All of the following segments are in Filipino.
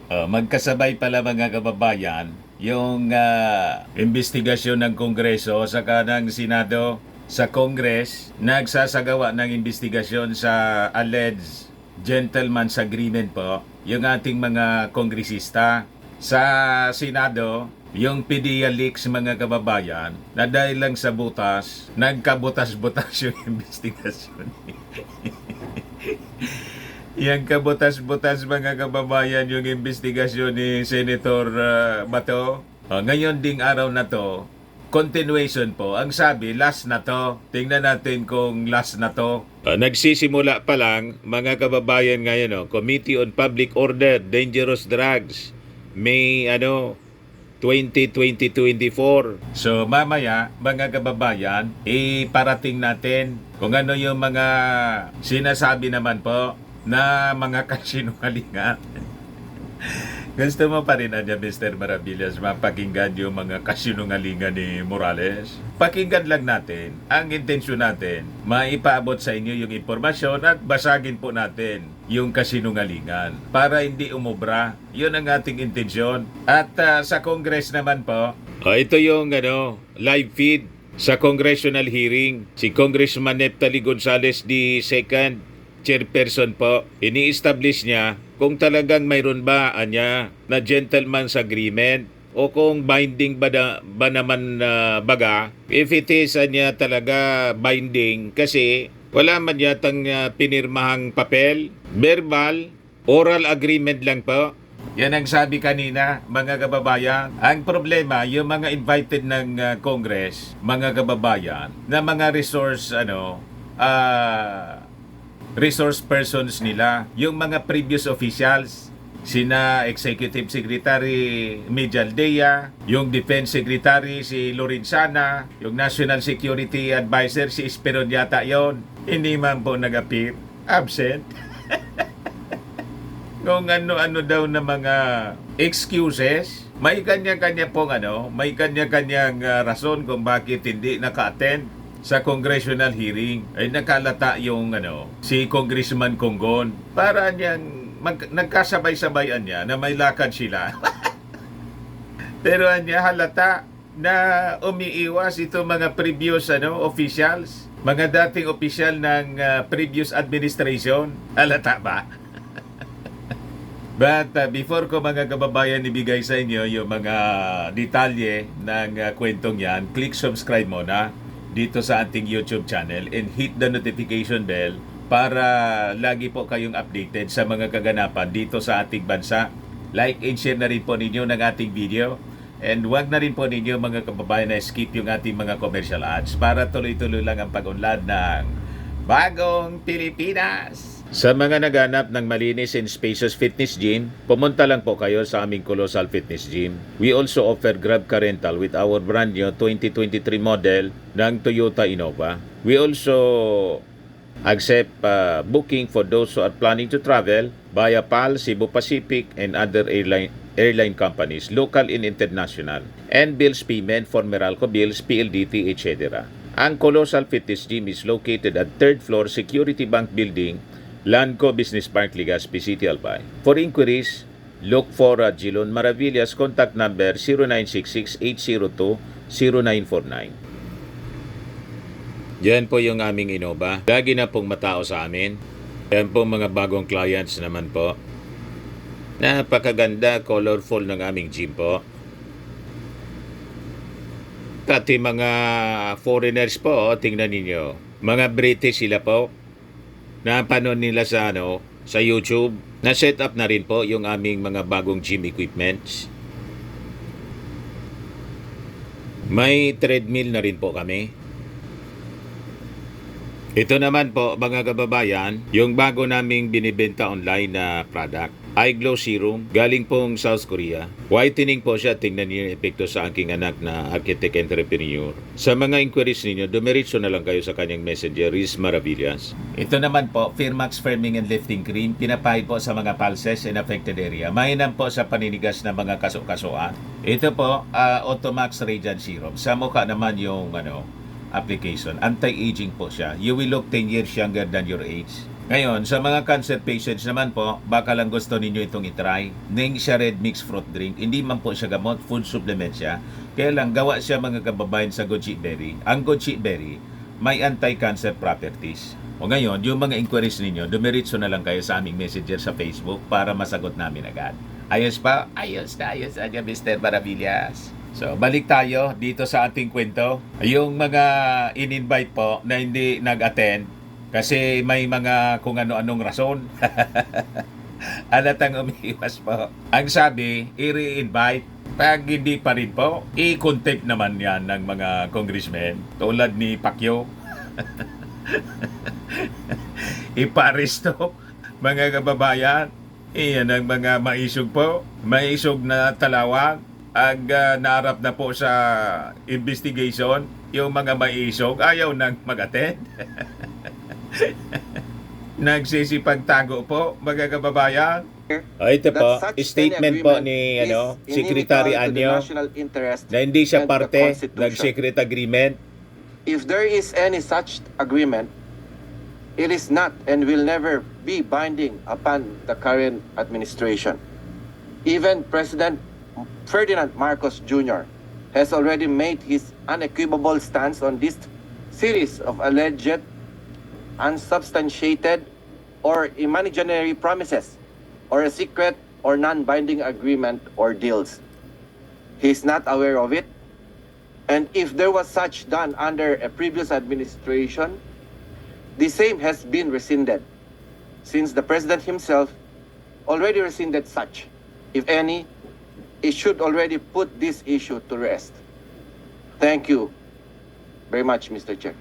Magkasabay pala mga kababayan yung investigasyon ng Kongreso saka ng Senado. Sa Congress, nagsasagawa ng investigasyon sa alleged gentleman's agreement po yung ating mga kongresista. Sa Senado, yung PDEA leaks mga kababayan na dahil lang sa butas, nagkabutas-butas yung investigasyon. Yang kabutas-butas mga kababayan yung investigasyon ni Senator Bato. Ngayon ding araw na to, continuation po. Ang sabi, last na to. Tingnan natin kung last na to. Nagsisimula pa lang mga kababayan ngayon, Committee on Public Order, Dangerous Drugs. May 2020-2024. So mamaya mga kababayan, iparating natin kung ano yung mga sinasabi naman po na mga kasinungalingan. Gusto mo pa rin, Mr. Maravillas, mapakinggan yung mga kasinungalingan ni Morales? Pakinggan lang natin. Ang intensyon natin, maipaabot sa inyo yung impormasyon at basagin po natin yung kasinungalingan para hindi umubra. Yun ang ating intensyon. At sa Congress naman po, ito yung live feed sa congressional hearing. Si Congressman Neftali Gonzales II, chairperson po, ini-establish niya kung talagang mayroon ba na gentleman's agreement o kung binding ba naman baga. If it is talaga binding, kasi wala man yatang pinirmahang papel, verbal, oral agreement lang po. Yan ang sabi kanina, mga kababayan. Ang problema, yung mga invited ng Congress, mga kababayan, na mga resource persons nila, yung mga previous officials, sina Executive Secretary Mijaldea, yung Defense Secretary si Lorenzana, yung National Security Advisor si Esperon yata yon, hindi man po nag-appear, absent. Kung ano-ano daw na mga excuses, may kanya-kanya pong may kanya-kanyang rason kung bakit hindi naka-attend sa congressional hearing. Ay nakalata yung si Congressman Conggon para niyang nagkasabay-sabayan niya na may lakad sila. Pero halata na umiiwas ito mga previous officials, mga dating opisyal ng previous administration. Halata ba? But before ko mga kababayan ibigay sa inyo yung mga detalye ng kwentong yan, click subscribe muna dito sa ating YouTube channel and hit the notification bell para lagi po kayong updated sa mga kaganapan dito sa ating bansa. Like and share na rin po ninyo ng ating video, and wag na rin po ninyo mga kababayan na skip yung ating mga commercial ads para tuloy-tuloy lang ang pag-unlad ng Bagong Pilipinas. Sa mga naghanap ng malinis and spacious fitness gym, pumunta lang po kayo sa aming Colossal Fitness Gym. We also offer Grab Car Rental with our brand new 2023 model ng Toyota Innova. We also accept booking for those who are planning to travel via PAL, Cebu Pacific, and other airline companies, local and international, and bills payment for Meralco bills, PLDT, etc. Ang Colossal Fitness Gym is located at 3rd floor Security Bank Building, Landco Business Park, Legazpi City, Albay. For inquiries, look for Jilon Maravillas. Contact number 0966-802-0949. Yan po yung aming Innova. Lagi na pong matao sa amin. Yan po mga bagong clients naman po. Napakaganda, colorful ng aming gym po. Pati mga foreigners po, tingnan ninyo. Mga British sila po. Napanood nila sa sa YouTube. Na-set up na rin po yung aming mga bagong gym equipments. May treadmill na rin po kami. Ito naman po mga kababayan, yung bago naming binibenta online na product. Eye Glow Serum, galing pong South Korea. Whitening po siya, tingnan niyo yung epekto sa aking anak na architect entrepreneur. Sa mga inquiries ninyo, dumiretso na lang kayo sa kanyang messenger, Riz Maravillas. Ito naman po, Firmax Firming and Lifting Cream, pinapahid po sa mga pulses and affected area. Mainam po sa paninigas na mga kaso-kasuan. Ito po, Automax Radiant Serum. Sa mukha naman yung application. Anti-aging po siya. You will look 10 years younger than your age. Ngayon, sa mga cancer patients naman po, baka lang gusto ninyo itong itry. Ning siya red mixed fruit drink. Hindi man po siya gamot, food supplement siya. Kaya lang, gawa siya mga kababayan sa goji berry. Ang goji berry, may anti-cancer properties. O ngayon, yung mga inquiries ninyo, dumiritso na lang kayo sa aming messenger sa Facebook para masagot namin agad. Ayos pa? Ayos na Mr. Maravillas. So, balik tayo dito sa ating kwento. Yung mga in-invite po na hindi nag-attend, kasi may mga kung ano-anong rason. Alatang umiiwas po. Ang sabi, i-re-invite. Pag hindi pa rin po, i-contact naman yan ng mga congressmen. Tulad ni Pacquiao. Iparesto, mga kababayan. Iyan ang mga maisog po. Maisog na talawag. Ang naarap na po sa investigation, yung mga maisog, ayaw nang mag-attend. Nagsisipagtago po, mga kababayan. Ito po, statement po ni Secretary Anyo na hindi siya parte ng secret agreement. If there is any such agreement, it is not and will never be binding upon the current administration. Even President Ferdinand Marcos Jr. has already made his unequivocal stance on this series of alleged unsubstantiated or imaginary promises or a secret or non-binding agreement or deals. He is not aware of it. And if there was such done under a previous administration, the same has been rescinded, since the President himself already rescinded such. If any, it should already put this issue to rest. Thank you very much, Mr. Chair.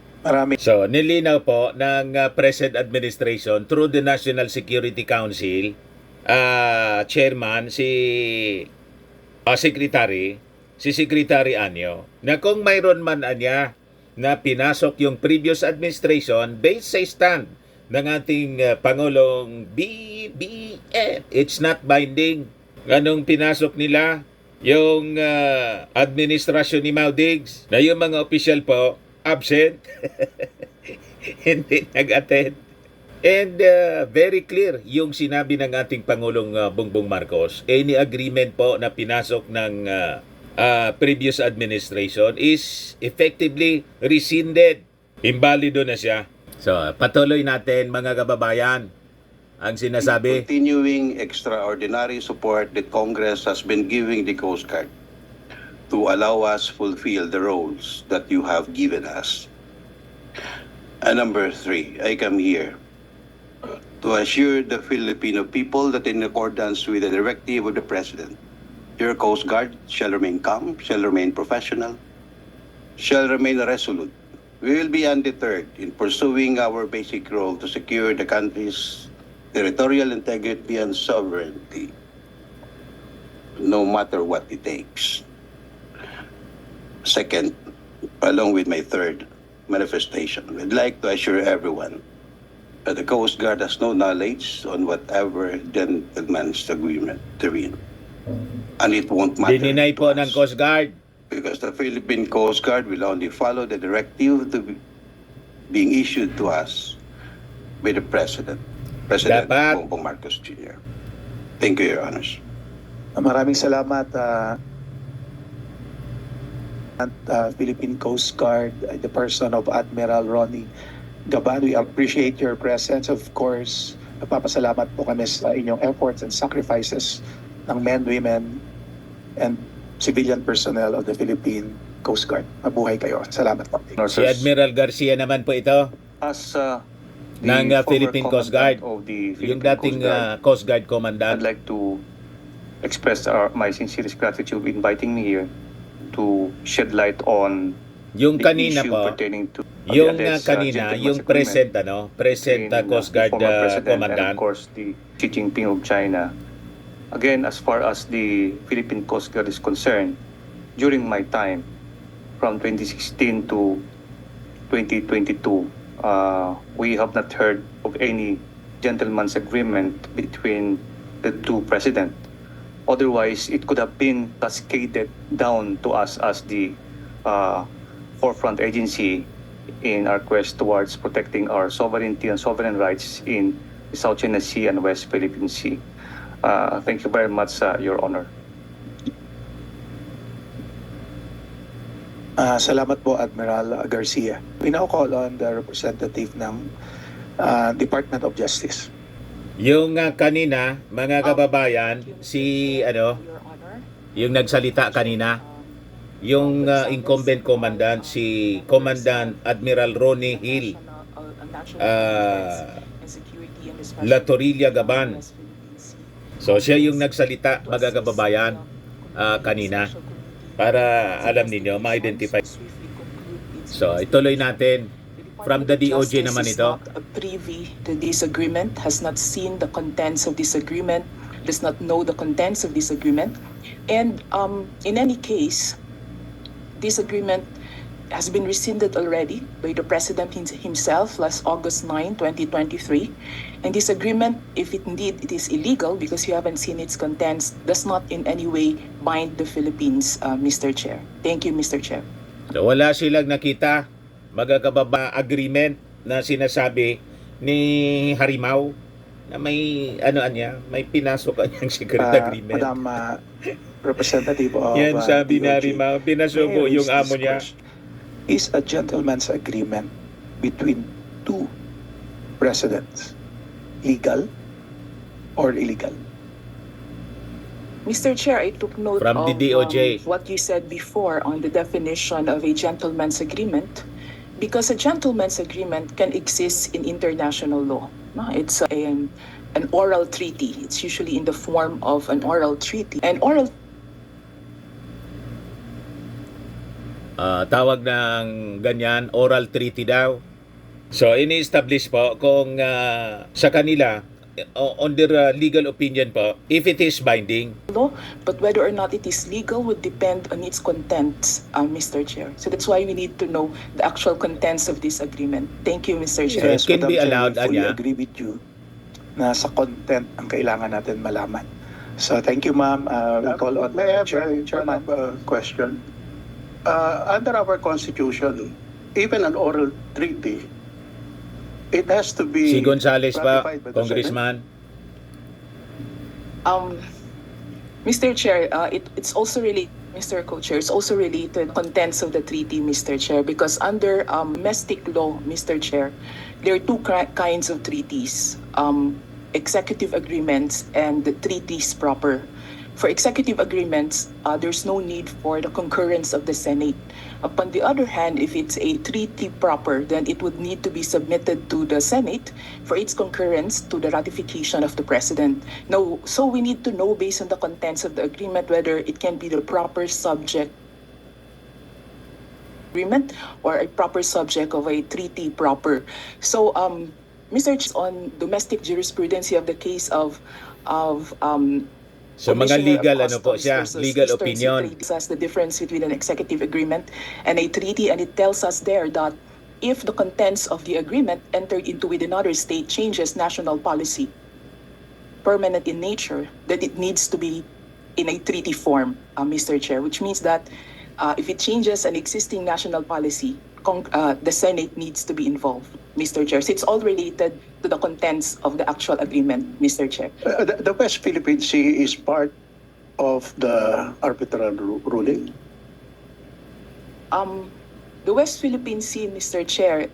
So, nilinaw po ng present administration through the National Security Council, chairman, si Secretary Anyo, na kung mayroon man anya na pinasok yung previous administration based sa stand ng ating Pangulong BBM, it's not binding. Anong pinasok nila? Yung administrasyon ni Mau Diggs, na yung mga official po, absent, hindi nag-attend. And very clear yung sinabi ng ating Pangulong Bongbong Marcos, any agreement po na pinasok ng previous administration is effectively rescinded. Imbalido na siya. So, patuloy natin mga kababayan ang sinasabi. Continuing extraordinary support that Congress has been giving the Coast Guard to allow us fulfill the roles that you have given us. And number 3, I come here to assure the Filipino people that in accordance with the directive of the President, your Coast Guard shall remain calm, shall remain professional, shall remain resolute. We will be undeterred in pursuing our basic role to secure the country's territorial integrity and sovereignty, no matter what it takes. Second, along with my third manifestation, I'd like to assure everyone that the Coast Guard has no knowledge on whatever gentleman's agreement therein. And it won't matter Dininay to po us, ng Coast Guard. because the Philippine Coast Guard will only follow the directive being issued to us by the President Dapat. Bongbong Marcos Jr. Thank you, Your Honors. Maraming salamat Philippine Coast Guard, the person of Admiral Ronnie Gaban. We appreciate your presence. Of course, nagpapasalamat po kami sa inyong efforts and sacrifices ng men, women, and civilian personnel of the Philippine Coast Guard. Mabuhay kayo. Salamat po. Si Admiral Garcia naman po ito As ng the Philippine former Coast Guard. commandant of the Yung dating Philippine Coast Coast Guard, Guard Commandant. I'd like to express my sincerest gratitude for inviting me here to shed light on Yung the kanina issue po, pertaining to yung the alleged, kanina, gentleman's yung agreement present between, Coast the Guard former president and Commandant. of course the Xi Jinping of China. Again, as far as the Philippine Coast Guard is concerned, during my time from 2016 to 2022, we have not heard of any gentleman's agreement between the two presidents. Otherwise, it could have been cascaded down to us as the forefront agency in our quest towards protecting our sovereignty and sovereign rights in the South China Sea and West Philippine Sea. Thank you very much, Your Honor. Salamat po, Admiral Garcia. We now call on the representative ng Department of Justice. Yung kanina, mga kababayan, si yung nagsalita kanina, yung incumbent commandant, si Commandant Admiral Ronnie Hill, La Torilla Gaban. So siya yung nagsalita, mga kababayan, kanina, para alam ninyo, ma-identify. So ituloy natin. From the DOJ naman ito. Is not privy to this agreement, has not seen the contents of this agreement, does not know the contents of this agreement. And in any case, this agreement has been rescinded already by the President himself last August 9, 2023. And this agreement, if indeed it is illegal because you haven't seen its contents, does not in any way bind the Philippines, Mr. Chair. Thank you, Mr. Chair. So wala silang nakita, mga kababa, agreement na sinasabi ni Harimau na may may pinasok kanyang secret agreement. Madam Representative of Yan sabi ni DOJ. Harimau, pinasubo May I yung raise amo this niya. question? Is a gentleman's agreement between two presidents legal or illegal? Mr. Chair, I took note From the of DOJ. what you said before on the definition of a gentleman's agreement, because a gentleman's agreement can exist in international law. No? It's an oral treaty. It's usually in the form of an oral treaty. An oral Tawag ng ganyan, oral treaty daw. So, ini-establish po kung sa kanila, on their legal opinion po, if it is binding. law, but whether or not it is legal would depend on its contents, Mr. Chair. So that's why we need to know the actual contents of this agreement. Thank you, Mr. Chair. Yes, can Madam be Chair, allowed, we fully Anya. agree with you na sa content ang kailangan natin malaman. So thank you, ma'am. We call on May I have Chairman. a question? Under our constitution, even an oral treaty, it has to be Si Gonzales pa, ratified by the congressman. Mr. Chair, it's also related, Mr. Co-Chair, it's also related to contents of the treaty, Mr. Chair, because under domestic law, Mr. Chair, there are two kinds of treaties, executive agreements and the treaties proper. For executive agreements, there's no need for the concurrence of the Senate. Upon the other hand, if it's a treaty proper, then it would need to be submitted to the Senate for its concurrence to the ratification of the President. Now, so we need to know based on the contents of the agreement whether it can be the proper subject agreement or a proper subject of a treaty proper. So, Mr. Chair, on domestic jurisprudence, you have the case of So mga Commissioner legal of ano po Customs siya, versus legal Eastern opinion. Secretary discuss the difference between an executive agreement and a treaty, and it tells us there that if the contents of the agreement entered into with another state changes national policy, permanent in nature, that it needs to be in a treaty form, Mr. Chair, which means that if it changes an existing national policy, the Senate needs to be involved, Mr. Chair. So it's all related to the contents of the actual agreement, Mr. Chair. The West Philippine Sea is part of the arbitral ruling. The West Philippine Sea, Mr. Chair,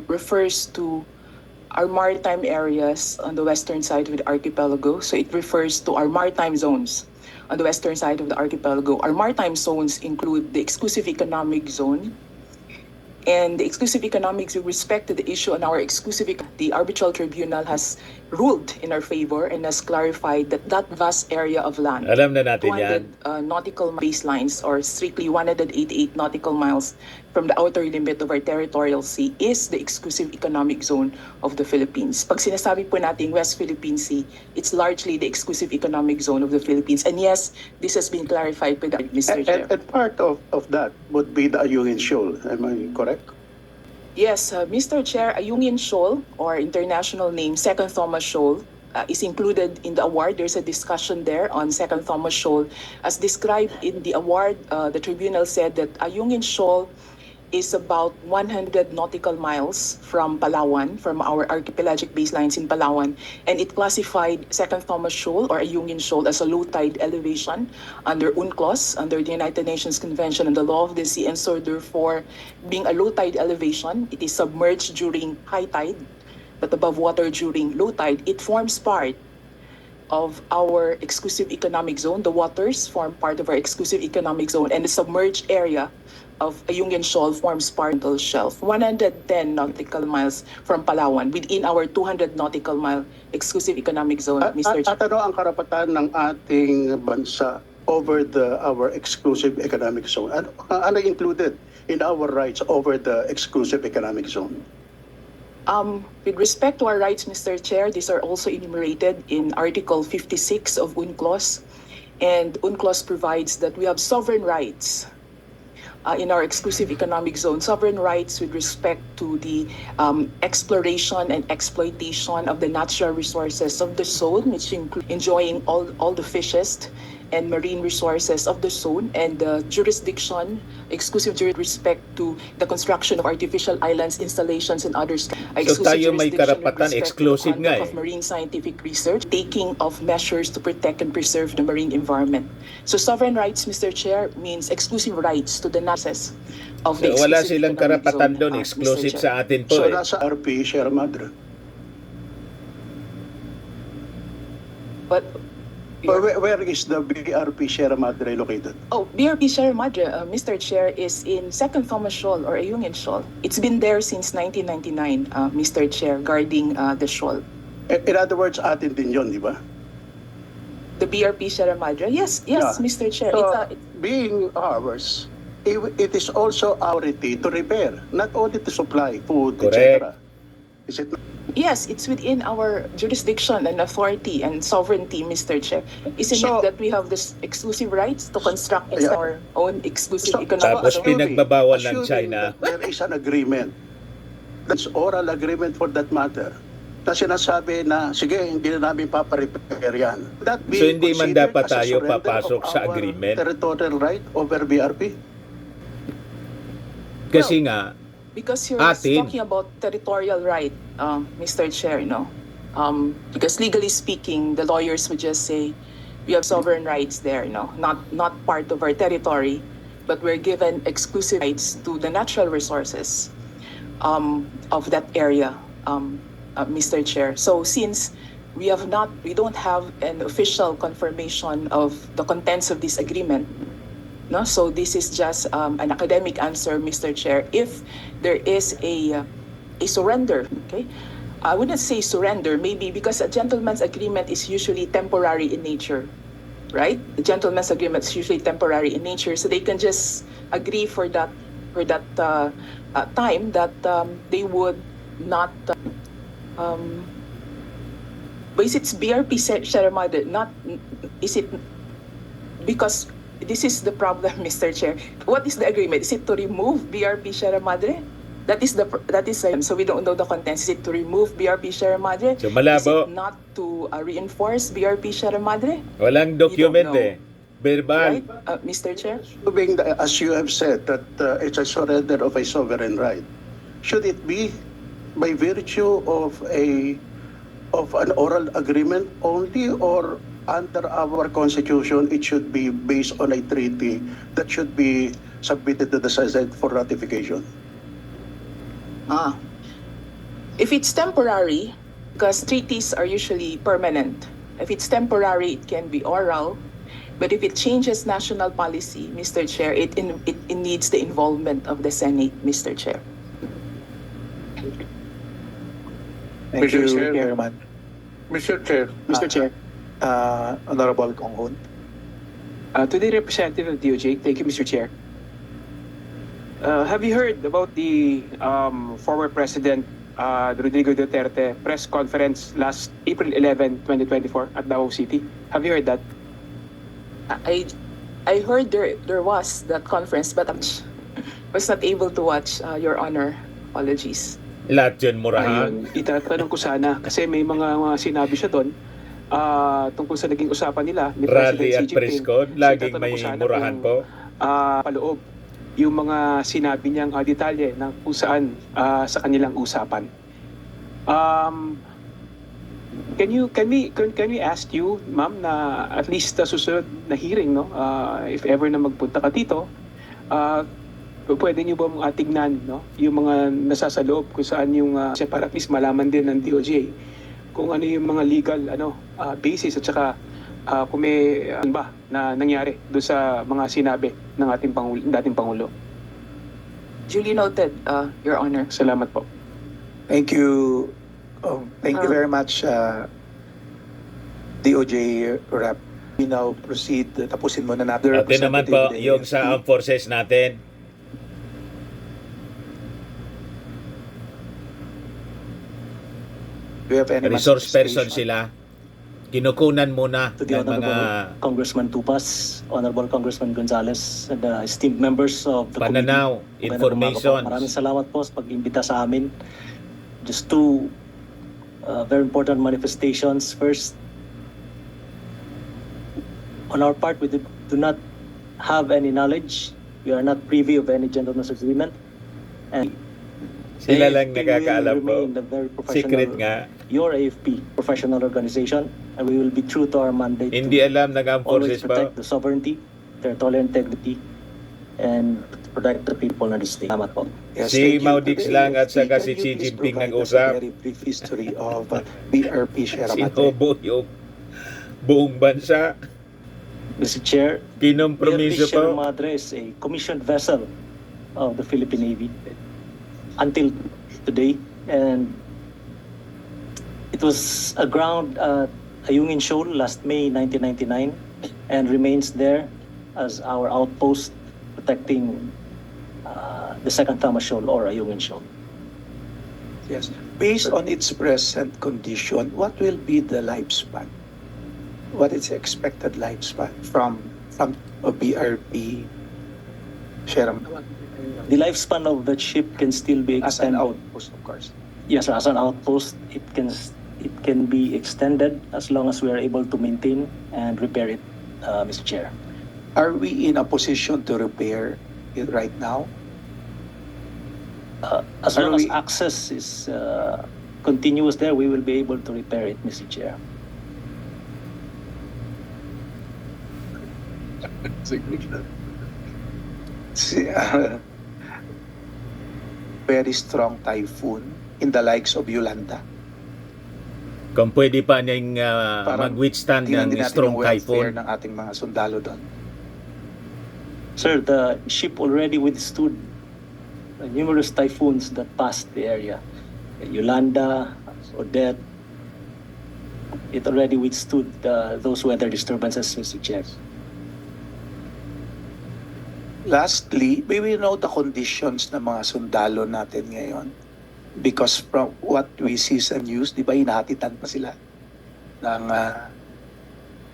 refers to our maritime areas on the western side of the archipelago. So it refers to our maritime zones on the western side of the archipelago. Our maritime zones include the exclusive economic zone, and the exclusive economics with respect to the issue on our the arbitral tribunal has ruled in our favor and has clarified that that vast area of land, Alam na natin yan. 200 nautical baselines or strictly 188 nautical miles from the outer limit of our territorial sea is the exclusive economic zone of the Philippines. Pag sinasabi po natin West Philippine Sea, it's largely the exclusive economic zone of the Philippines. And yes, this has been clarified by the Mr. Chair. And part of that would be the Ayungin Shoal. Am I correct? Yes, Mr. Chair, Ayungin Shoal, or international name Second Thomas Shoal, is included in the award. There's a discussion there on Second Thomas Shoal. As described in the award, the tribunal said that Ayungin Shoal is about 100 nautical miles from Palawan, from our archipelagic baselines in Palawan, and it classified Second Thomas Shoal or Ayungin Shoal as a low tide elevation under UNCLOS, under the United Nations Convention on the Law of the Sea, and so therefore, being a low tide elevation, it is submerged during high tide, but above water during low tide. It forms part of our exclusive economic zone. The waters form part of our exclusive economic zone, and the submerged area of Ayungin Shoal forms part of the shelf, 110 nautical miles from Palawan, within our 200 nautical mile exclusive economic zone, Mr. Chair. At ano ang karapatan ng ating bansa over our exclusive economic zone? Ano included in our rights over the exclusive economic zone? With respect to our rights, Mr. Chair, these are also enumerated in Article 56 of UNCLOS, and UNCLOS provides that we have sovereign rights in our exclusive economic zone, sovereign rights with respect to the exploration and exploitation of the natural resources of the zone, which include enjoying all the fishes and marine resources of the zone, and the jurisdiction, exclusive respect to the construction of artificial islands, installations, and others. So tayo may karapatan, exclusive nga eh. Of marine scientific research, taking of measures to protect and preserve the marine environment. So sovereign rights, Mr. Chair, means exclusive rights to the access of the So wala exclusive silang economic karapatan zone, doon, Mr. exclusive Chair. sa atin po So eh. nasa RP, Sierra Madre. But Where is the BRP Sierra Madre located? BRP Sierra Madre, Mr. Chair, is in Second Thomas Shoal or Ayungin Shoal. It's been there since 1999, Mr. Chair, guarding the shoal. In other words, atin din yun, di ba? The BRP Sierra Madre, yes, Yeah. Mr. Chair. So, being ours, it is also our duty to repair, not only to supply food, Correct. etc. Is it not? Yes, it's within our jurisdiction and authority and sovereignty, Mr. Chair. Isn't So- it that we have this exclusive rights to construct Yeah. our own exclusive So- economic Tapos zone? pinagbabawal ng Assuming China. that there is an agreement, that's oral agreement for that matter, na sinasabi na, sige, hindi na namin paparepair yan. That be So, hindi man considered dapat as a tayo surrender papasok of sa our agreement? territorial right over BRP? Kasi nga, Because you're Atin. talking about territorial right, Mr. Chair, because legally speaking, the lawyers would just say we have sovereign rights there, not part of our territory, but we're given exclusive rights to the natural resources of that area, Mr. Chair. So since we don't have an official confirmation of the contents of this agreement, no, so this is just an academic answer, Mr. Chair. If there is a surrender, okay, I wouldn't say surrender, maybe because a gentleman's agreement is usually temporary in nature, right? The gentleman's agreement is usually temporary in nature, so they can just agree for that time that they would not. But is it BRP Sierra Madre? Is it because? This is the problem, Mr. Chair. What is the agreement? Is it to remove BRP Sierra Madre? That is so we don't know the contents. Is it to remove BRP Sierra Madre? So, malabo. Is it not to reinforce BRP Sierra Madre? walang document know. eh. Verbal. Right, Mr. Chair? Assuming that, as you have said, that it's a surrender of a sovereign right, should it be by virtue of an oral agreement only, or under our constitution it should be based on a treaty that should be submitted to the Senate for ratification? If it's temporary, because treaties are usually permanent. If it's temporary, it can be oral. But if it changes national policy, Mr. Chair, it needs the involvement of the Senate, Mr. Chair. Thank Mr. you, Chair. Chairman. Mr. Chair, Mr. Chair, Honorable Kong Hoon. To the representative of DOJ, thank you, Mr. Chair. Have you heard about the former President Rodrigo Duterte press conference last April 11, 2024 at Davao City? Have you heard that? I heard there was that conference, but I was not able to watch, Your Honor. Apologies. Lahat yun murahan. Ayun, itatanong ko sana kasi may mga sinabi siya doon tungkol sa naging usapan nila ni Rally President at Xi press Jinping. con, So, laging itatanong may ko sana murahan kung, po. paloob yung mga sinabi niyang detalye na kung saan sa kanilang usapan. Can we ask you, ma'am, na at least sa susunod na hearing, no, if ever na magpunta ka dito, pwede niyo ba mong tignan, no, yung mga nasa loob kung saan yung para at least malaman din ng DOJ kung ano yung mga legal basis at saka kung may ba na nangyari doon sa mga sinabi ng ating dating Pangulo. Duly noted, Your Honor. Salamat po. Thank you. Thank you very much, DOJ Rep. We now proceed. Tapusin muna natin. Ate naman po, yung sa armed forces natin. Do you have any Resource person manifestation? sila. Kinukunan muna To the ng mga Honorable Congressman Tupas, Honorable Congressman Gonzales, and the esteemed members of the pananaw, committee. Magandang umaga po. information. Maraming salamat po sa pag-imbita sa amin. Just two very important manifestations. First, on our part, we do not have any knowledge. We are not privy of any gentleman's agreement. And Sila lang AFP nakakaalam will po. remain a very professional, Secret nga. your AFP, professional organization, and we will be true to our mandate. Hindi to alam ng armed always forces ba? protect the sovereignty, territorial integrity, and protect the people of the state. Salamat po. Yes, Si thank you. Maudix lang at saka Can si you Xi please Jinping provide us nag-usap? a very brief history of BRP Sierra Madre? Sinubo yung buong bansa. Mr. Chair, Kinompromiso BRP Sierra po. Madre is a commissioned vessel of the Philippine Navy until today, and it was aground at Ayungin Shoal last May 1999 and remains there as our outpost protecting the second Tama Shoal or Ayungin Shoal. Yes. Based on its present condition, what will be the lifespan? What is the expected lifespan from a BRP Sierra Madre? The lifespan of that ship can still be As an extended. outpost, of course. Yes, as an outpost, it can be extended as long as we are able to maintain and repair it, Mr. Chair. Are we in a position to repair it right now? As Are long as we- access is continuous there, we will be able to repair it, Mr. Chair. Very strong typhoon in the likes of Yolanda. Kung pwede pa niyang Parang mag-withstand tingnan ng din natin strong yung welfare typhoon. ng ating mga sundalo doon. Sir, the ship already withstood numerous typhoons that passed the area. Yolanda, Odette, it already withstood those weather disturbances, Mr. Chair. Lastly, may we know the conditions ng mga sundalo natin ngayon? Because from what we see sa news, di ba hinahatitan pa sila ng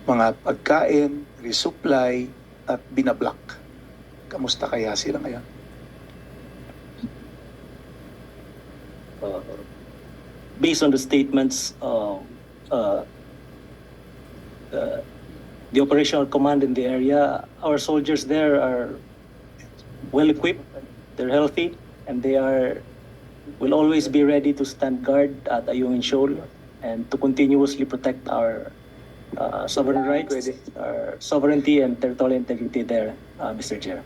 mga pagkain, resupply, at binablock. Kamusta kaya sila ngayon? Based on the statements of the operational command in the area, our soldiers there are well equipped, they're healthy, and will always be ready to stand guard at Ayungin Shoal and to continuously protect our sovereign rights, our sovereignty and territorial integrity there, Mr. Chair.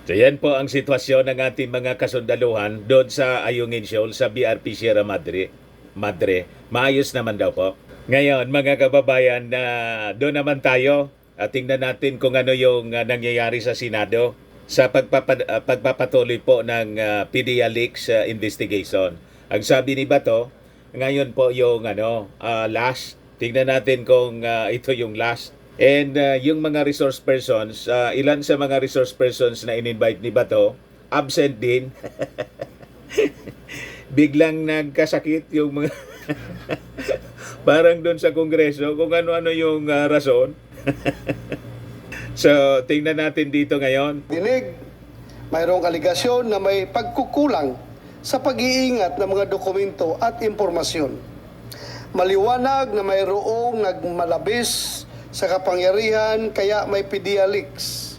So yan po ang sitwasyon ng ating mga kasundaluhan doon sa Ayungin Shoal sa BRP Sierra Madre. Maayos naman daw po. Ngayon mga kababayan, doon naman tayo at tingnan natin kung ano yung nangyayari sa Senado sa pagpapatuloy po ng PDEA leaks investigation. Ang sabi ni Bato, ngayon po yung last. Tingnan natin kung ito yung last. And yung mga resource persons, ilan sa mga resource persons na in-invite ni Bato, absent din. Biglang nagkasakit yung mga parang doon sa Kongreso kung ano-ano yung rason. So, tingnan natin dito ngayon. Dinig, mayroong aligasyon na may pagkukulang sa pag-iingat ng mga dokumento at impormasyon. Maliwanag na mayroong nagmalabis sa kapangyarihan kaya may PDEA leaks.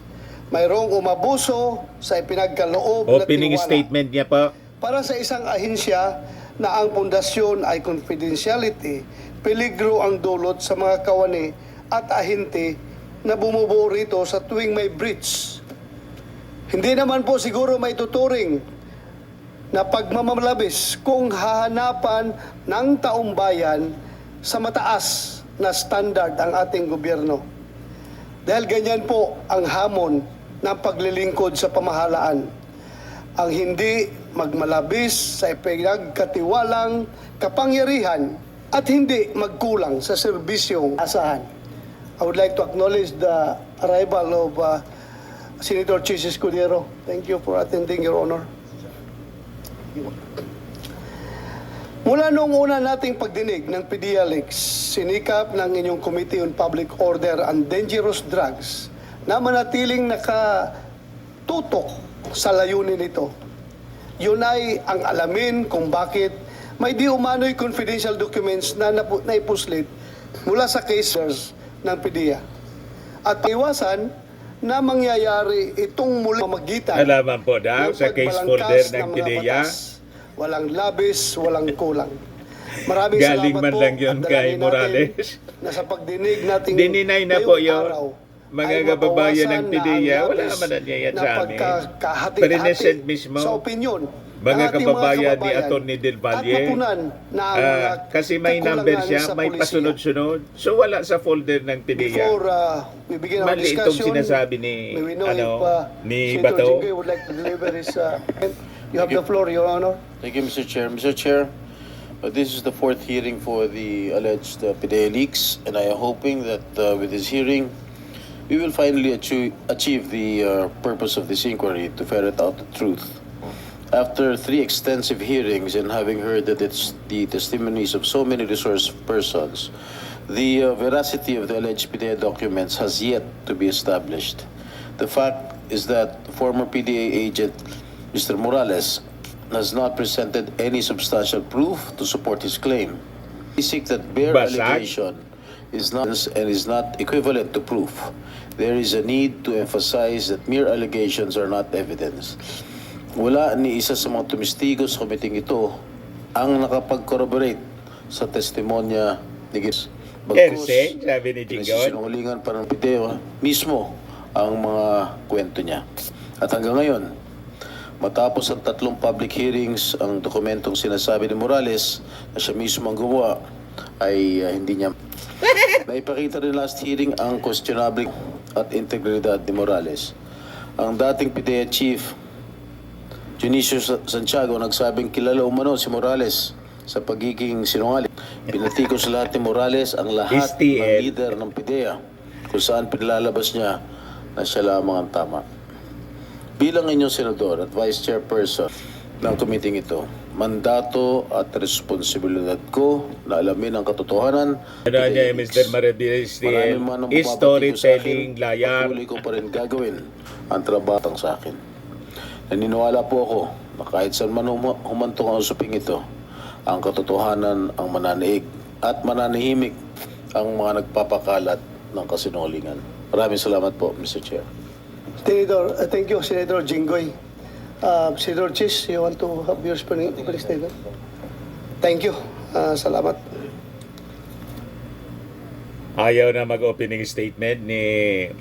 mayroong umabuso sa ipinagkaloob na Opening tiwala statement niya po. para sa isang ahensya na ang pundasyon ay confidentiality, peligro ang dulot sa mga kawani at ahente na bumubuo rito sa tuwing may breach. Hindi naman po siguro may tuturing na pagmamalabis kung hahanapan ng taong bayan sa mataas na standard ang ating gobyerno. Dahil ganyan po ang hamon ng paglilingkod sa pamahalaan. Ang hindi magmalabis sa ipinagkatiwalang kapangyarihan at hindi magkulang sa serbisyong asahan. I would like to acknowledge the arrival of Senator Chis Escudero. Thank you for attending, Your Honor. Mula noong una nating pagdinig ng PDLX, sinikap ng inyong Committee on Public Order and Dangerous Drugs na manatiling nakatutok sa layunin nito. Yun ay ang alamin kung bakit may di umano'y confidential documents na naipuslit mula sa cases ng PDEA. At iwasan na mangyayari itong mula mamagitan Alaman po daw ng sa case pagbalangkas folder ng mga PDEA. batas. Walang labis, walang kulang. Maraming Galing salamat man po lang yun at kay dalangin natin Morales. Na sa pagdinig natin Dininay na po yun. araw, Mga ay kababayan ng mabawasan na PDEA, ang wala labis man na niya yan na sa amin. pagkakahati-hati Present mismo. sa opinyon Mga ng ating kababayan ni kababayan Atty. Del Valle. at napunan na ang mga Kasi may number kakulangan siya, sa may pulisya. pasunod-sunod. So wala sa folder ng PDEA. Before we begin our Mali itong discussion, sinasabi ni, may we know ni if Senator Bato. Jinggoy would like to deliver his you have the floor, Your Honor. Thank you, Mr. Chair. Mr. Chair, this is the fourth hearing for the alleged PDEA leaks, and I am hoping that with this hearing, we will finally achieve the purpose of this inquiry to ferret out the truth. After 3 extensive hearings and having heard that it's the testimonies of so many resource persons, the veracity of the alleged PDEA documents has yet to be established. The fact is that former PDEA agent Mr. Morales has not presented any substantial proof to support his claim. We seek that bare Basag. allegation is not equivalent to proof. There is a need to emphasize that mere allegations are not evidence. Wala ni isa sa mga tumistigo sa komiting ito ang nakapag-corroborate sa testimonya ni Gis. Hearsay, sabi ni Jinggoy. Sinungalingan pa ng PDEA mismo ang mga kwento niya. At hanggang ngayon, matapos ang 3 public hearings, ang dokumentong sinasabi ni Morales na siya mismo ang gumawa ay hindi niya. Naipakita rin last hearing ang questionable at integridad ni Morales. Ang dating PDEA Chief Junicio Santiago nagsabing kilala umano si Morales sa pagiging sinungaling. Pinatikos lahat ni Morales ang lahat ng STL. leader ng PDEA kung saan pinilalabas niya na siya lamang ang tama. Bilang inyong senador at vice chairperson ng committee ito, mandato at responsibilidad ko na alamin ang katotohanan. Ano niya, Mr. Maradiles, Maraming man ang is bumabati ko sa storytelling, akin, layar. patuloy ko pa rin gagawin ang trabatang sa akin. Naniniwala po ako na kahit saan man humantong ang usaping ito, ang katotohanan ang mananaig at mananahimik ang mga nagpapakalat ng kasinungalingan. Maraming salamat po, Mr. Chair. Senator, thank you, Senator Jinggoy. Senator Chis, you want to have your opening statement? Thank you. Salamat. Ayaw na mag-opening statement ni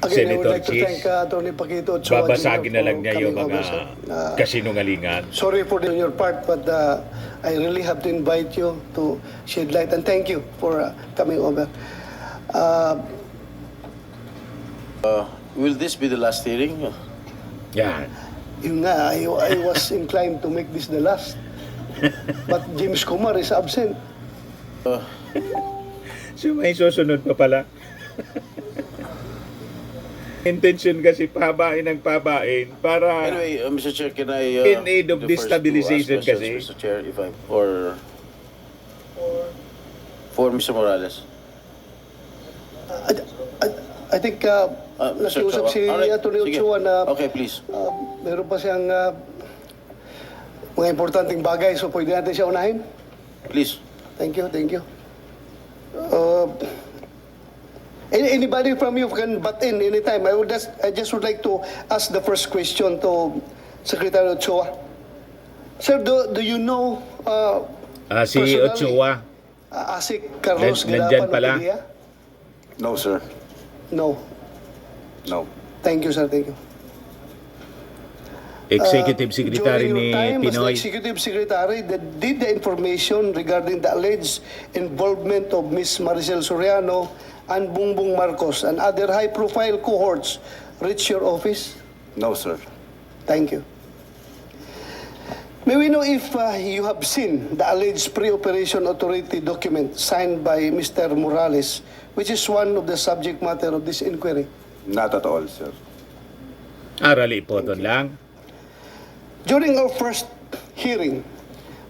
Again, I would Senator like to Chis. thank Atty. Paquito Ochoa Babasagin na Jr. lang for niya yung coming mga over, sir. kasinungalingan. Sorry for your part, but I really have to invite you to shed light, and thank you for coming over. Will this be the last hearing? Yan. Yun nga, I was inclined to make this the last. But James Kumar is absent. So may susunod pa pala. Intention kasi pabain ng pabain para Anyway, Mr. Chair, can I In aid of the first destabilization two ask questions, kasi. Mr. Chair, if I for Mr. Morales. I think Mr. nakiusap Ochoa. si Alright, Atty. sige. Ochoa na Okay, please. meron pa siyang mga importanteng bagay, so pwede natin siya unahin. Please. Thank you, thank you. Anybody from you can butt in anytime. I just would like to ask the first question to Secretary Ochoa. Sir, do you know Si personally, Ochoa, Asik Carlos Nandyan Gadapan pala. of Padilla? No, sir. No. No. Thank you, sir. Thank you. Executive Secretary During ni your time as the Pinoy. Executive Secretary, did the information regarding the alleged involvement of Ms. Maricel Soriano and Bongbong Marcos and other high-profile cohorts reach your office? No, sir. Thank you. May we know if you have seen the alleged pre-operation authority document signed by Mr. Morales, which is one of the subject matter of this inquiry? Not at all, sir. Arali po doon lang. During our first hearing,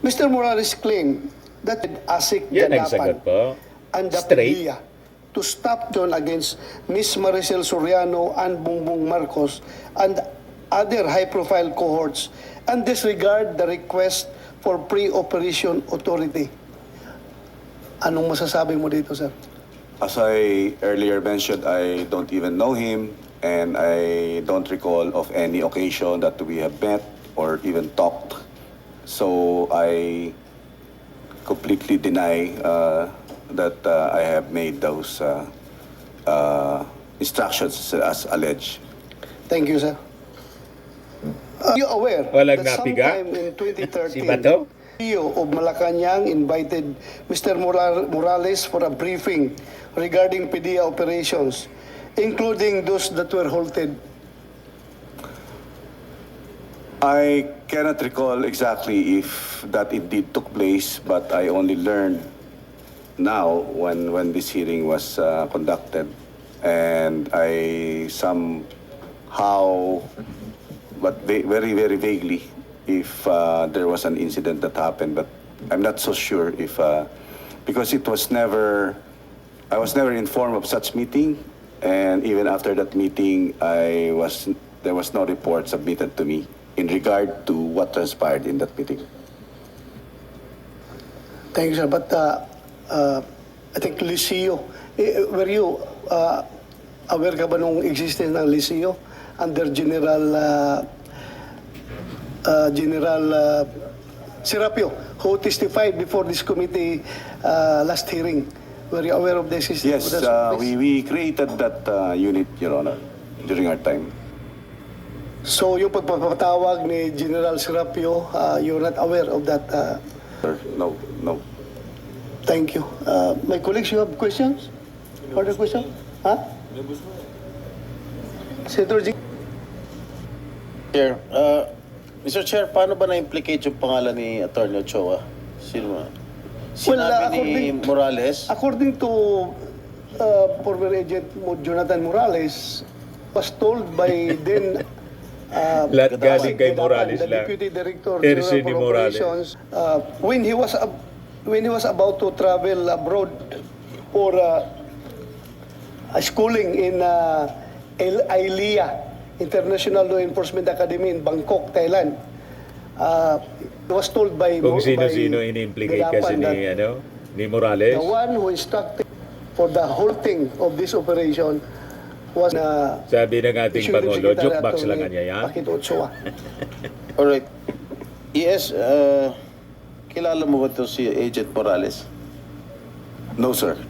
Mr. Morales claimed that Asik Yan ang sagot Gadapan po. and the Straight. Padilla to stop John against Ms. Maricel Soriano and Bongbong Marcos and other high-profile cohorts and disregard the request for pre-operation authority. Anong masasabi mo dito, sir? As I earlier mentioned, I don't even know him, and I don't recall of any occasion that we have met or even talked. So I completely deny that I have made those instructions as alleged. Thank you, sir. Are you aware Walang that napiga? sometime in 2013, Si Bato? CEO of Malacanang invited Mr. Morales for a briefing regarding PDEA operations, including those that were halted? I cannot recall exactly if that indeed took place, but I only learned now when this hearing was conducted, and I somehow, but very, very vaguely, if there was an incident that happened, but I'm not so sure if, because it was never, I was never informed of such meeting, and even after that meeting, there was no report submitted to me in regard to what transpired in that meeting. Thank you, sir. But I think Licio, were you aware ka ba nung existence ng Licio under General Serapio, who testified before this committee last hearing? Were you aware of the existence Yes, of that place? we created that unit, Your Honor, during our time. So yung pagpapatawag ni General Serapio, you're not aware of that? Sir, no, no. Thank you. My colleagues, you have questions? Further question? Huh? Senator Jing? Chair, Mr. Chair, paano ba na-implicate yung pangalan ni Atty. Ochoa? Sino ba? Sinabi ni Morales? According to former agent Jonathan Morales, was told by then Lahat galing kay Morales the lang. Deputy Director Ersi General ni for Morales. Operations, when he was about to travel abroad for schooling in ILIA, International Law Enforcement Academy in Bangkok, Thailand. He was told by Kung by sino-sino ini-implicate kasi Gadapan that ni Morales. the one who instructed for the halting of this operation was Sabi ng ating Executive Pangulo, Secretary joke box Atty. lang niya yan. Pakito Ochoa. Alright. Yes, kilala mo ba ito si Agent Morales? No, sir.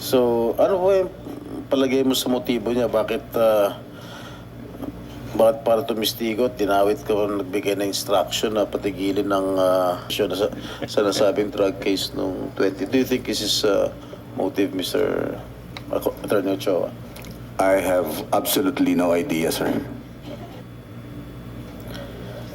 So, ano po yung palagay mo sa motibo niya? Bakit para tumistigo, tinawit ka ba nagbigay ng instruction na patigilin ng sa nasabing drug case nung 20? Do you think this is motive, Mr. Atty. Ochoa? I have absolutely no idea, sir.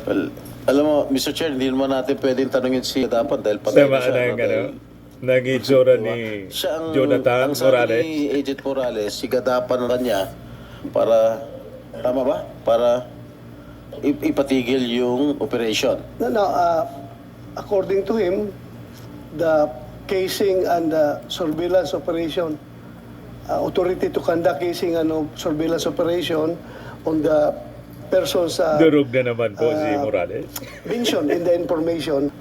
Well, alam mo, Mr. Chair, hindi naman natin pwedeng tanungin si Gadapan dahil patay Sama na siya. na yung nang itsura ni Siya Jonathan ang sabi Morales. ni Agent Morales, si Gadapan na kanya para, tama ba? Para ipatigil yung operation. No, according to him, the casing and the surveillance operation, authority to conduct casing and surveillance operation on the persons Durog na naman po si Morales. mentioned in the information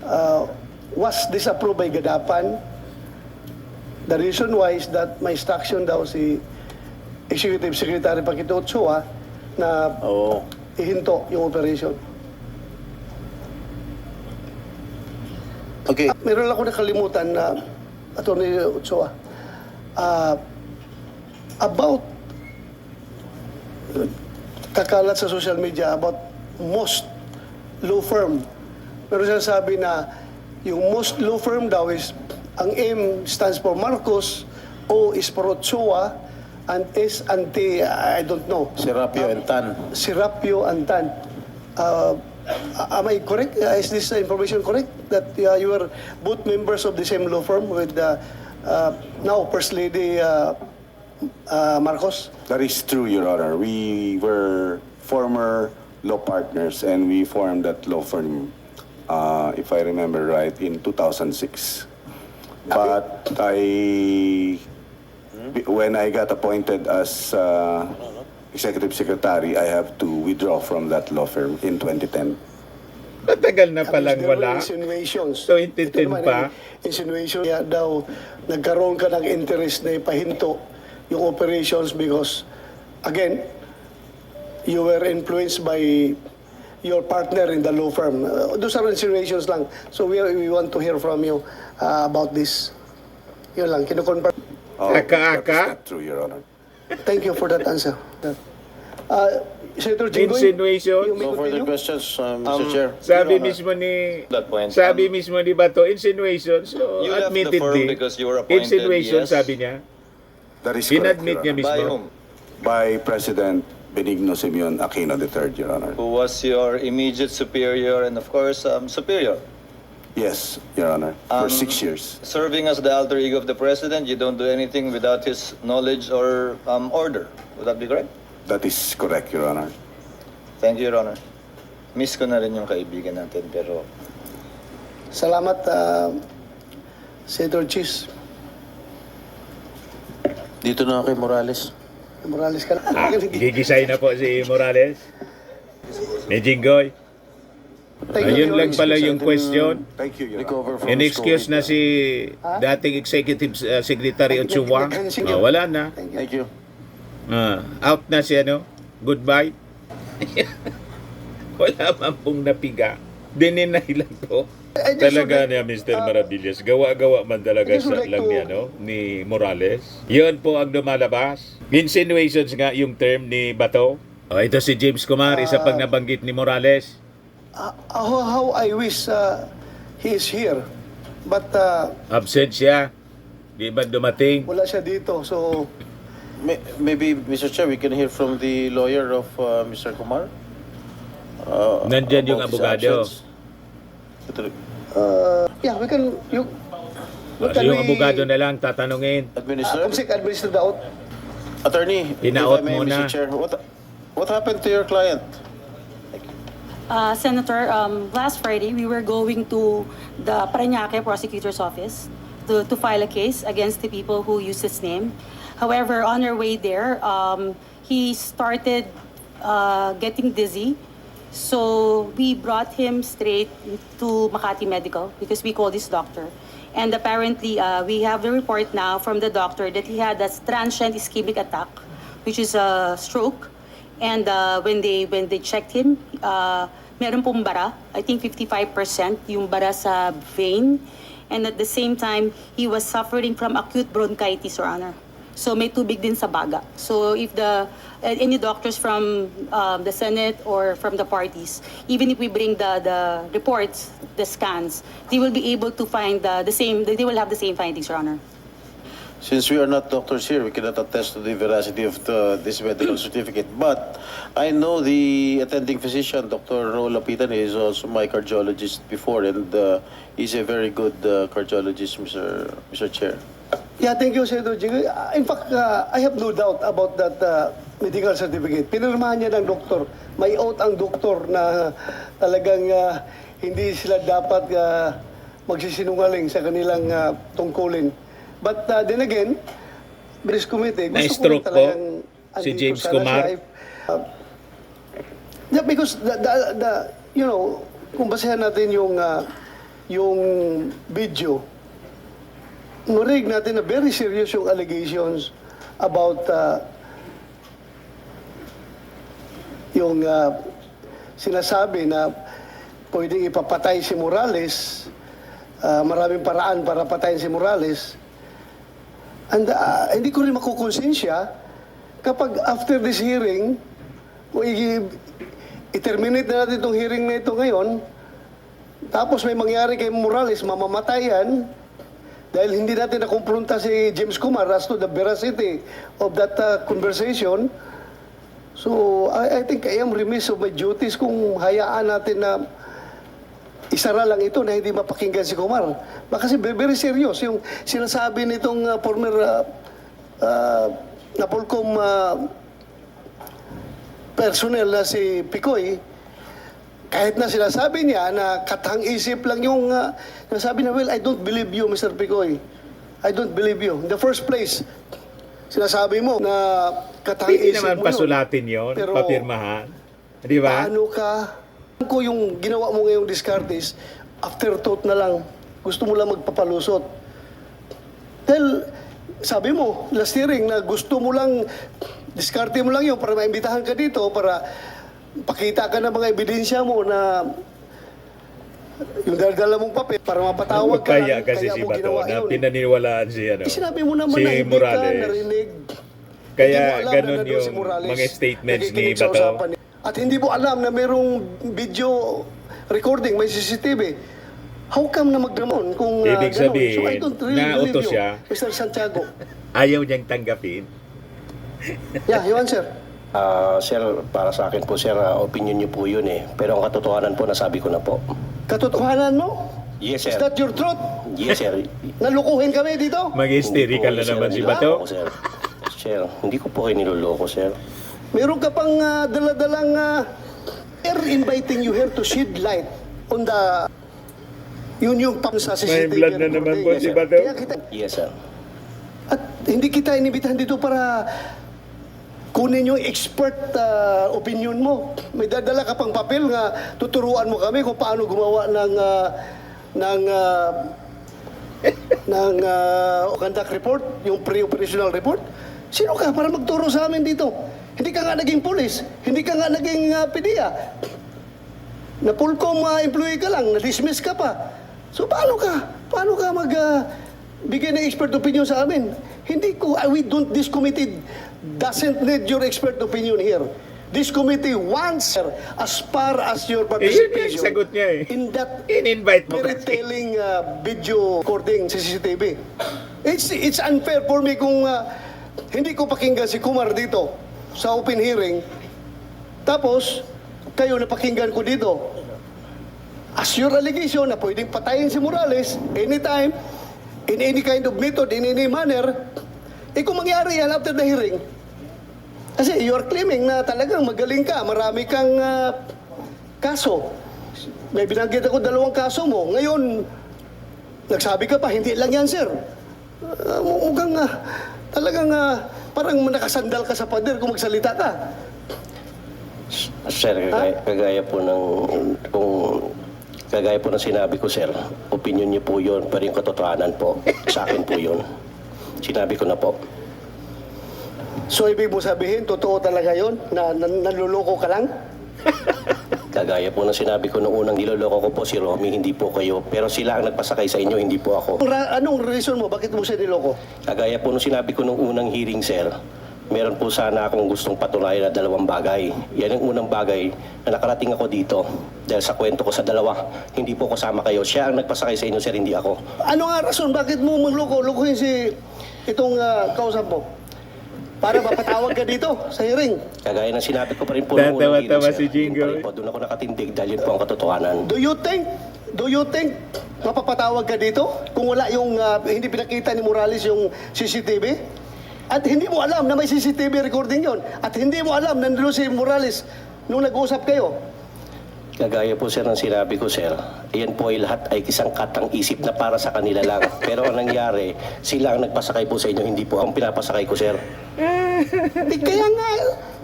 was disapproved by Gadapan The reason why is that may instruction daw si Executive Secretary Paquito Ochoa na Oo. ihinto yung operation. Okay. Meron lang ako nakalimutan na Atty. Ochoa. About kakalat sa social media about most law firm. Meron siya sabi na yung most law firm daw is ang M stands for Marcos, O is for Ochoa, and S anti, I don't know. Serapio and Tan. Serapio and Tan. Am I correct? Is this information correct? That you are both members of the same law firm with now First Lady Marcos? That is true, Your Honor. We were former law partners and we formed that law firm, if I remember right, in 2006. But when I got appointed as Executive Secretary, I have to withdraw from that law firm in 2010. Matagal na palang There were wala. insinuations. So, intintin Ito naman, pa. Insinuation kaya daw nagkaroon ka ng interest na ipahinto yung operations because, again, you were influenced by your partner in the law firm. Those are insinuations lang. So we want to hear from you about this. Yun lang, kinukonfirm. Aka-aka? That's not true, Your Honor. Thank you for that answer. Senator Jinggoy, Insinuation? you may No further continue. questions, Mr. Chair. Sabi Your Honor. mismo ni That point. sabi mismo ni Bato, insinuation. So, You left the admitted firm din. because you were appointed, Insinuation, yes? sabi niya. That is correct, Inadmit Your niya Honor. By mismo. whom? By President Benigno Simeon Aquino III, Your Honor. Who was your immediate superior and of course superior? Yes, Your Honor. For 6 years. Serving as the alter ego of the president, you don't do anything without his knowledge or order. Would that be correct? That is correct, Your Honor. Thank you, Your Honor. Miss ko na rin yung kaibigan natin pero Salamat, Senator Chis. Dito na kay Morales. Morales ka na. Gigisay na po si Morales. Ni Jinggoy. Thank you, Ayun Your lang Honor. pala yung question. Thank you, Your Honor. Recover from In-excuse his na si dating Executive Secretary Ochoa. Wala na. Thank you. Out na si ano. Goodbye. Wala man pong napiga. Dininay lang po. I just Talaga would niya, Mr. Maravillas. Gawa-gawa man talaga I just sa would like lang to- ni, ano, ni Morales. Yun po ang lumalabas. Insinuations nga yung term ni Bato. Ito si James Kumar, isa pag nabanggit ni Morales. How I wish he is here. But Absent siya. Di ba dumating? wala siya dito. So, Maybe, Mr. Chair, we can hear from the lawyer of Mr. Kumar. Nandyan yung about his abogado. actions. yeah, we can... So yung abogado na lang tatanungin. Administer? Kumsik, administer the out. Attorney, if Inaot I may, muna. Mr. Chair, what happened to your client? Senator, last Friday, we were going to the Parañaque Prosecutor's Office to file a case against the people who used his name. However, on our way there, he started getting dizzy. So we brought him straight to Makati Medical because we called his doctor. And apparently, we have the report now from the doctor that he had a transient ischemic attack, which is a stroke. And when they checked him, meron pong bara. I think 55% yung bara sa vein. And at the same time, he was suffering from acute bronchitis, Your Honor. So may tubig din sa baga. So if any doctors from the Senate or from the parties, even if we bring the reports, the scans, they will be able to find the same. They will have the same findings, Your Honor. Since we are not doctors here, we cannot attest to the veracity of this medical certificate. But I know the attending physician, Dr. Ro Lapitan, is also my cardiologist before, and he's a very good cardiologist, Mr. Chair. Yeah, thank you, Senator Jinggoy. In fact, I have no doubt about that medical certificate. Pinirmahan niya ng doktor. May oath ang doktor na talagang hindi sila dapat magsisinungaling sa kanilang tungkulin. But then again, British Committee, gusto ko Na-stroke po talagang si andito James sana Kumar. siya. Yeah, because you know, kung basehan natin yung video, narinig natin na very serious yung allegations about yung sinasabi na pwedeng ipapatay si Morales, maraming paraan para patayin si Morales. And hindi ko rin makukonsensya kapag after this hearing, kung i-terminate na natin itong hearing na ito ngayon, tapos may mangyari kay Morales, mamamatayan, dahil hindi natin nakumpronta si James Kumar as to the veracity of that conversation. So, I think I am remiss of my duties kung hayaan natin na isara lang ito na hindi mapakinggan si Kumar. Kasi very serious yung sinasabi nitong former Napolcom personnel na si Picoy, kahit na sinasabi niya na katang-isip lang yung nasabi na, well, I don't believe you, Mr. Picoy. I don't believe you. In the first place, sinasabi mo na Pwede katang-isip naman mo pasulatin yun, Pero, papirmahan. Di ba? paano ka? Ko yung ginawa mo ngayong Discartes, afterthought na lang. Gusto mo lang magpapalusot. Dahil, sabi mo, last hearing, na gusto mo lang, diskarte mo lang yun para maimbitahan ka dito, para pakita ka ng mga ebidensya mo na yung dala mong papel para mapatawag ka Kaya lang, kasi kaya si mo Bato ginawa na yun. pinaniniwalaan si, Sinabi mo naman si na hindi Morales. ka narinig. Kaya Hindi mo alam ganun na nandun yung si Morales, mga statements ni nakikinig sa Bato. usapan niya. At hindi mo alam na mayroong video recording, may CCTV. How come na magdramon kung Ibig ganun? sabihin, So I don't really believe nautos you, siya. Mr. Santiago. Ayaw niyang tanggapin. Yeah, you answer. Sir, para sa akin po, sir, opinion niyo po yun eh. Pero ang katotohanan po, nasabi ko na po. Katotohanan mo? Yes, Is sir. that your truth? Yes, sir. Nalukuhin kami dito? Mag-hysterical na Hindi po, naman sir, si hindi Bato. po, sir. Sir, hindi ko po kayo niloloko, sir. Meron ka pang daladalang they're inviting you here to shed light on the yun yung pang sa May CCTV. blood na naman po recording. si Bato. Kaya kita, Yes, sir. at hindi kita inibitahan dito para kunin yung expert opinion mo. May dadala ka pang papel nga tuturuan mo kami kung paano gumawa ng conduct report, yung pre-operational report. Sino ka para magturo sa amin dito? Hindi ka nga naging pulis, hindi ka nga naging PDEA. Na Pulcom employee ka lang, na-dismiss ka pa. So paano ka? Paano ka bigay ng expert opinion sa amin? Hindi ko, this committee doesn't need your expert opinion here. This committee wants, as far as your Yun participation yung sagot niya eh. in that In-invite mo very kasi. telling video recording sa CCTV. It's unfair for me kung hindi ko pakinggan si Kumar dito sa open hearing, tapos kayo napakinggan ko dito. As your allegation na pwedeng patayin si Morales anytime, in any kind of method, in any manner, kung mangyari yan after the hearing, kasi you are claiming na talagang magaling ka, marami kang kaso. May binanggit ako 2 kaso mo. Ngayon, nagsabi ka pa, hindi lang yan, sir. Mukhang talagang parang nakasandal ka sa pader kung magsalita ka. Sir, kagaya po ng sinabi ko, sir, opinion niyo po yun, pero yung katotohanan po, sa akin po yun. Sinabi ko na po. So, ibig mo sabihin, totoo talaga yun? Na nanluloko ka lang? Kagaya po ng sinabi ko noong unang niloloko ko po si Romy, hindi po kayo. Pero sila ang nagpasakay sa inyo, hindi po ako. Anong reason mo? Bakit mo siya niloko? Kagaya po nung sinabi ko nung unang hearing, sir, meron po sana akong gustong patunayan na 2 bagay. Yan ang unang bagay na nakarating ako dito. Dahil sa kwento ko sa 2, hindi po kasama kayo. Siya ang nagpasakay sa inyo, sir, hindi ako. Ano nga rason? Bakit mo magloko? Lukuhin si itong kausap mo? Para mapatawag ka dito sa hearing. Kagaya ng sinabi ko pa rin po nung unang hearing, Tatawa-tawa sir. si Jingo. Yun pa rin po, doon ako nakatindig dahil yun po ang katotohanan. Do you think mapapatawag ka dito kung wala yung hindi pinakita ni Morales yung CCTV? At hindi mo alam na may CCTV recording yon. At hindi mo alam na nandun si Morales nung nag-usap kayo. Kagaya po, sir, ng sinabi ko, sir, iyan po ay lahat ay isang katang-isip na para sa kanila lang. Pero ang nangyari, sila ang nagpasakay po sa inyo, hindi po ang pinapasakay ko, sir. Kaya nga,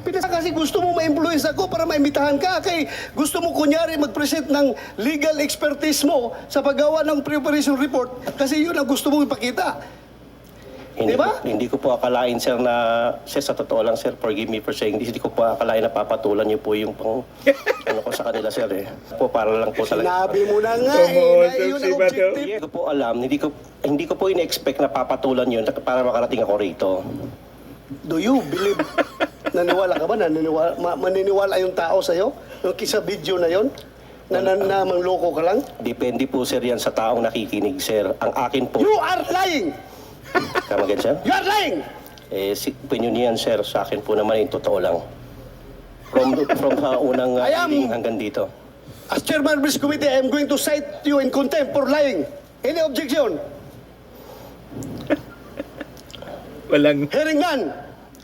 pinasakay kasi gusto mo ma-influence ako para maimbitahan ka. Kay gusto mo kunyari mag-present ng legal expertise mo sa paggawa ng preparation report kasi yun ang gusto mo ipakita. Diba? Hindi ko po akalain, sir, na, sir, sa totoo lang, sir, forgive me for saying this, hindi ko po akalain na papatulan niyo po yung pang, ano ko sa kanila, sir, eh. Po, para lang po talaga. Sinabi mo na nga na yun ang objective. Hindi ko po alam, hindi ko po in-expect na papatulan yun para makarating ako rito. Do you believe? Naniwala ka ba? Maniniwala yung tao sa'yo? Yung kisa video na yon? Na mangloko ka lang? Depende po, sir, yan sa taong nakikinig, sir. Ang akin po... You are lying! Come again, sir? You are lying! Opinion niyan, sir. Sa akin po naman yung totoo lang. From sa unang hearing hanggang dito. As chairman of this committee, I am going to cite you in contempt for lying. Any objection? Walang... Hearing none.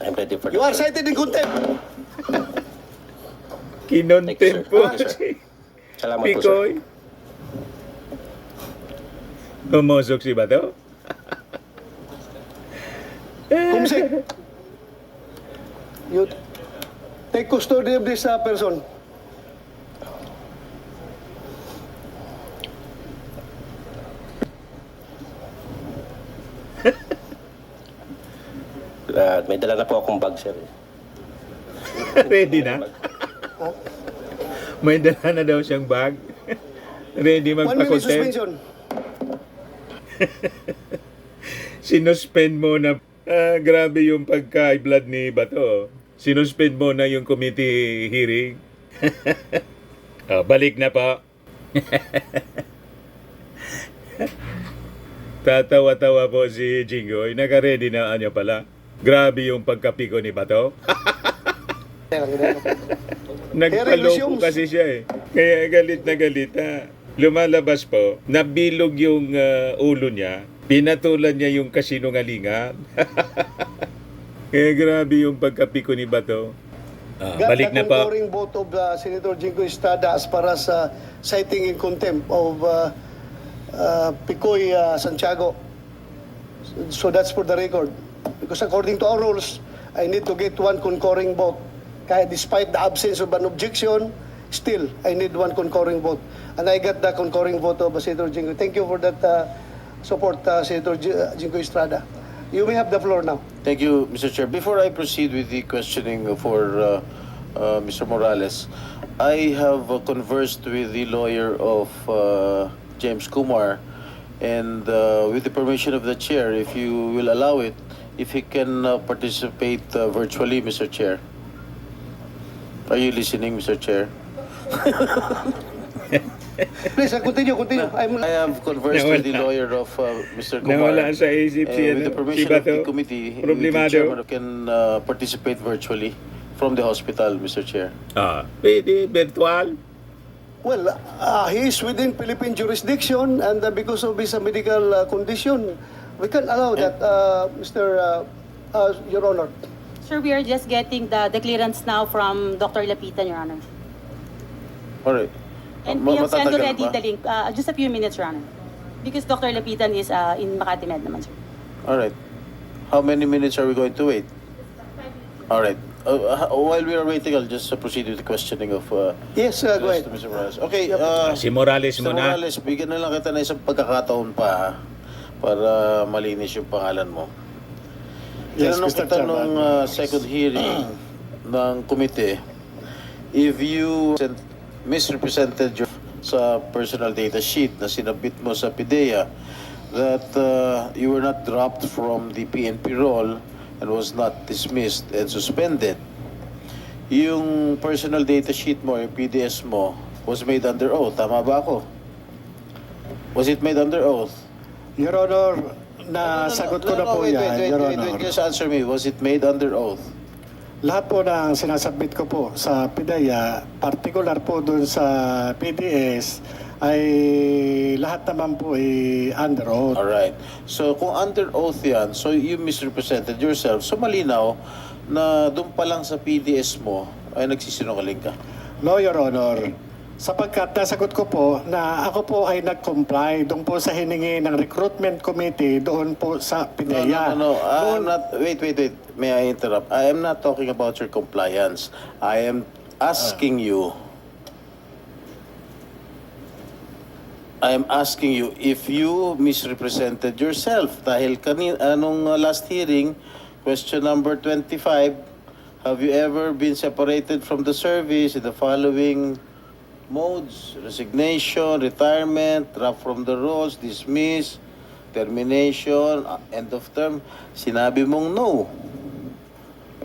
I'm ready for You that, are sir. cited in contempt. Kinontem po. Salamat po, sir. Pikoy. Pumusok si Bato? Kumsik. You take custody of this person. May dala na po akong bag, sir. Ready na? May dala na daw siyang bag. Ready 1 minute magpa-contempt. suspension. Sinuspend mo na. Grabe yung pagka-blood ni Bato. Sinuspend mo na yung committee hearing. Balik na po. Tatawa-tawa po si Jinggoy. Naka-ready na niya pala. Grabe yung pagkapiko ni Bato. Nagpaloko kasi siya eh. Kaya galit na galit ha. Lumalabas po, nabilog yung ulo niya. Pinatulan niya yung kasinungalingan. Kaya grabe yung pagkapiko ni Bato. Balik na po. The concurring vote of Senator Jinggoy Estrada as far as citing in contempt of Picoy Santiago. So that's for the record. Because according to our rules, I need to get one concurring vote. Kaya despite the absence of an objection, still, I need one concurring vote. And I got the concurring vote of Senator Jinggoy. Thank you for that support, Senator Jinggoy Estrada. You may have the floor now. Thank you, Mr. Chair. Before I proceed with the questioning for Mr. Morales, I have conversed with the lawyer of James Kumar, and with the permission of the chair, if you will allow it, if he can participate virtually, Mr. Chair. Are you listening, Mr. Chair? Please, continue. I have conversed with the lawyer of Mr. Kumar. Nawala sa isip si, With the permission si of Bato. the committee, the Problemado. chairman can participate virtually from the hospital, Mr. Chair. Pwede, virtual. Well, he is within Philippine jurisdiction, and because of his medical condition, we can allow that, Your Honor. Sir, we are just getting the clearance now from Dr. Lapitan, Your Honor. All right. And we have sent Matatagal already ba? the link. Just a few minutes, Your Honor. Because Dr. Lapitan is in Makati Med naman, sir. All right. How many minutes are we going to wait? All right. While we are waiting, I'll just proceed with the questioning of Yes, go ahead. Mr. Morales. Okay. Si Morales Mr. muna. Morales, bigyan na lang kita na isang pagkakataon pa ha, para malinis yung pangalan mo. Yes, Tinanong Mr. kita Chairman. nung second hearing ng komite, if you misrepresented your sa personal data sheet na sinabit mo sa PIDEA that you were not dropped from the PNP roll and was not dismissed and suspended. Yung personal data sheet mo, yung PDS mo, was made under oath. Tama ba ako? Was it made under oath? Your Honor, nasagot ko na po wait, yan, Your Honor. Just answer me. Was it made under oath? Lahat po ng sinasabit ko po sa PIDEA, particular po dun sa PDS, ay lahat naman po ay under oath. Alright. So, kung under oath yan, so you misrepresented yourself. So, malinaw na doon pa lang sa PDS mo ay nagsisinungaling ka. No, Your Honor. Sapagkat nasagot ko po na ako po ay nag-comply doon po sa hiningi ng recruitment committee doon po sa PIDEA. No. I'm not, wait. May I interrupt? I am not talking about your compliance. I am asking you if you misrepresented yourself. Dahil anong last hearing, question number 25, have you ever been separated from the service in the following modes: resignation, retirement, drop from the rolls, dismiss, termination, end of term? Sinabi mong no.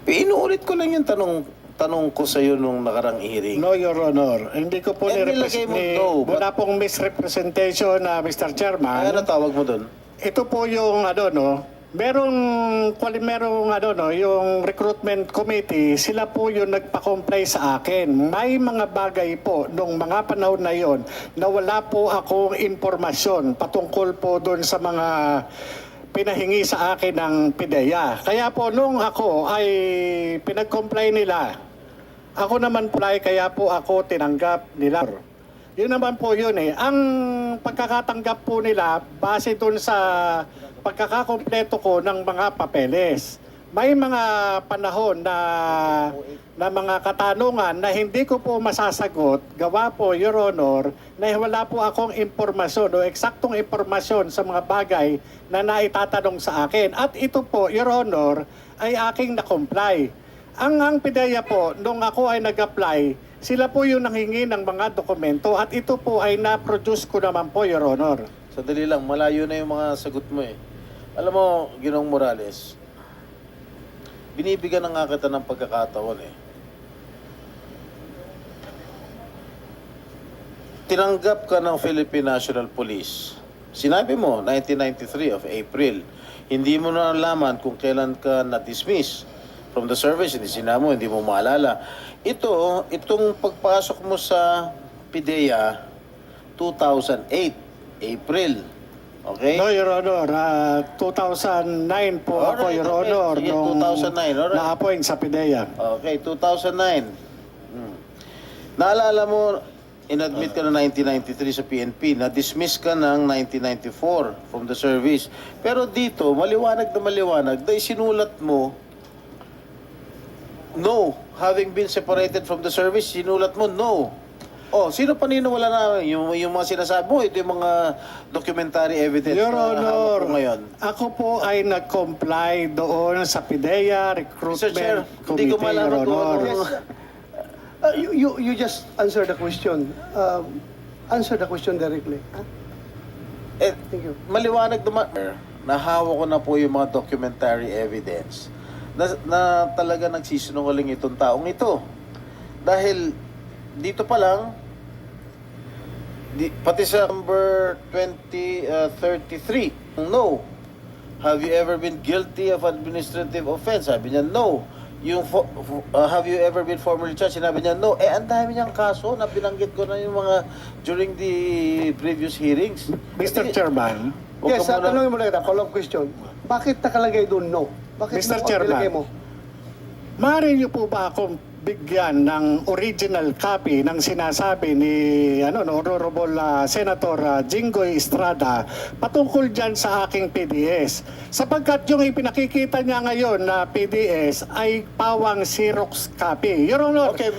Inuulit ko lang yung tanong ko sa iyo nung nakarang hearing. No, Your Honor. Hindi ko po nilagay mo no. Wala pong misrepresentation, Mr. Chairman. Ano tawag mo doon? Ito po yung yung recruitment committee, sila po yung nagpa-comply sa akin. May mga bagay po nung mga panahon na yon na wala po akong impormasyon patungkol po doon sa mga pinahingi sa akin ng PIDEA. Kaya po nung ako ay pinag-comply nila, ako naman po kaya po ako tinanggap nila. Yun naman po yun eh. Ang pagkakatanggap po nila base doon sa pagkakakompleto ko ng mga papeles. May mga panahon na mga katanungan na hindi ko po masasagot, gawa po, Your Honor, na wala po akong impormasyon o eksaktong impormasyon sa mga bagay na naitatanong sa akin. At ito po, Your Honor, ay aking na-comply. Ang PIDEA po, nung ako ay nag-apply, sila po yung nanghingi ng mga dokumento at ito po ay na-produce ko naman po, Your Honor. Sandali lang, malayo na yung mga sagot mo eh. Alam mo, Ginoong Morales, binibigyan na nga kita ng pagkakataon eh. Tinanggap ka ng Philippine National Police. Sinabi mo, 1993 of April. Hindi mo na nalaman kung kailan ka na-dismiss from the service. Hindi sinabi mo, hindi mo maalala. Itong pagpasok mo sa PIDEA, 2008, April. Okay? No, Your Honor. 2009 po ako, Your Honor, sige, nung 2009, alright. na-appoint sa PIDEA. Okay, 2009. Naalala mo, inadmit ka na 1993 sa PNP, na-dismiss ka ng 1994 from the service. Pero dito, maliwanag dahil sinulat mo, no. Having been separated from the service, sinulat mo, no. Oh, sino paniniwala na yung mga sinasabi mo? Ito yung mga documentary evidence Your na Honor, hawak ko ngayon. ako po ay nag-comply doon sa PIDEA Mr. Chair, Recruitment hindi ko Committee, malaman Your kung Honor. ano. You just answer the question. Answer the question directly. Thank you. Maliwanag naman, nahawa ko na po yung mga documentary evidence na talaga nagsisinungaling itong taong ito. Dahil dito pa lang, pati sa number 2033, no. Have you ever been guilty of administrative offense? Sabi niya, no. Yung have you ever been formally charged? Sinabi niya, no. Ang dami niyang kaso na binanggit ko na yung mga during the previous hearings. Mr. Chairman. Yes, tanongin mo na kita, follow-up question. Bakit nakalagay doon no? Bakit Mr. no Chairman. nilagay mo? Maaari niyo po ba akong bigyan ng original copy ng sinasabi ni Honorable Senator Jinggoy Estrada patungkol dyan sa aking PDS? Sapagkat yung ipinakikita niya ngayon na PDS ay pawang Xerox copy. Your Honor, Okay,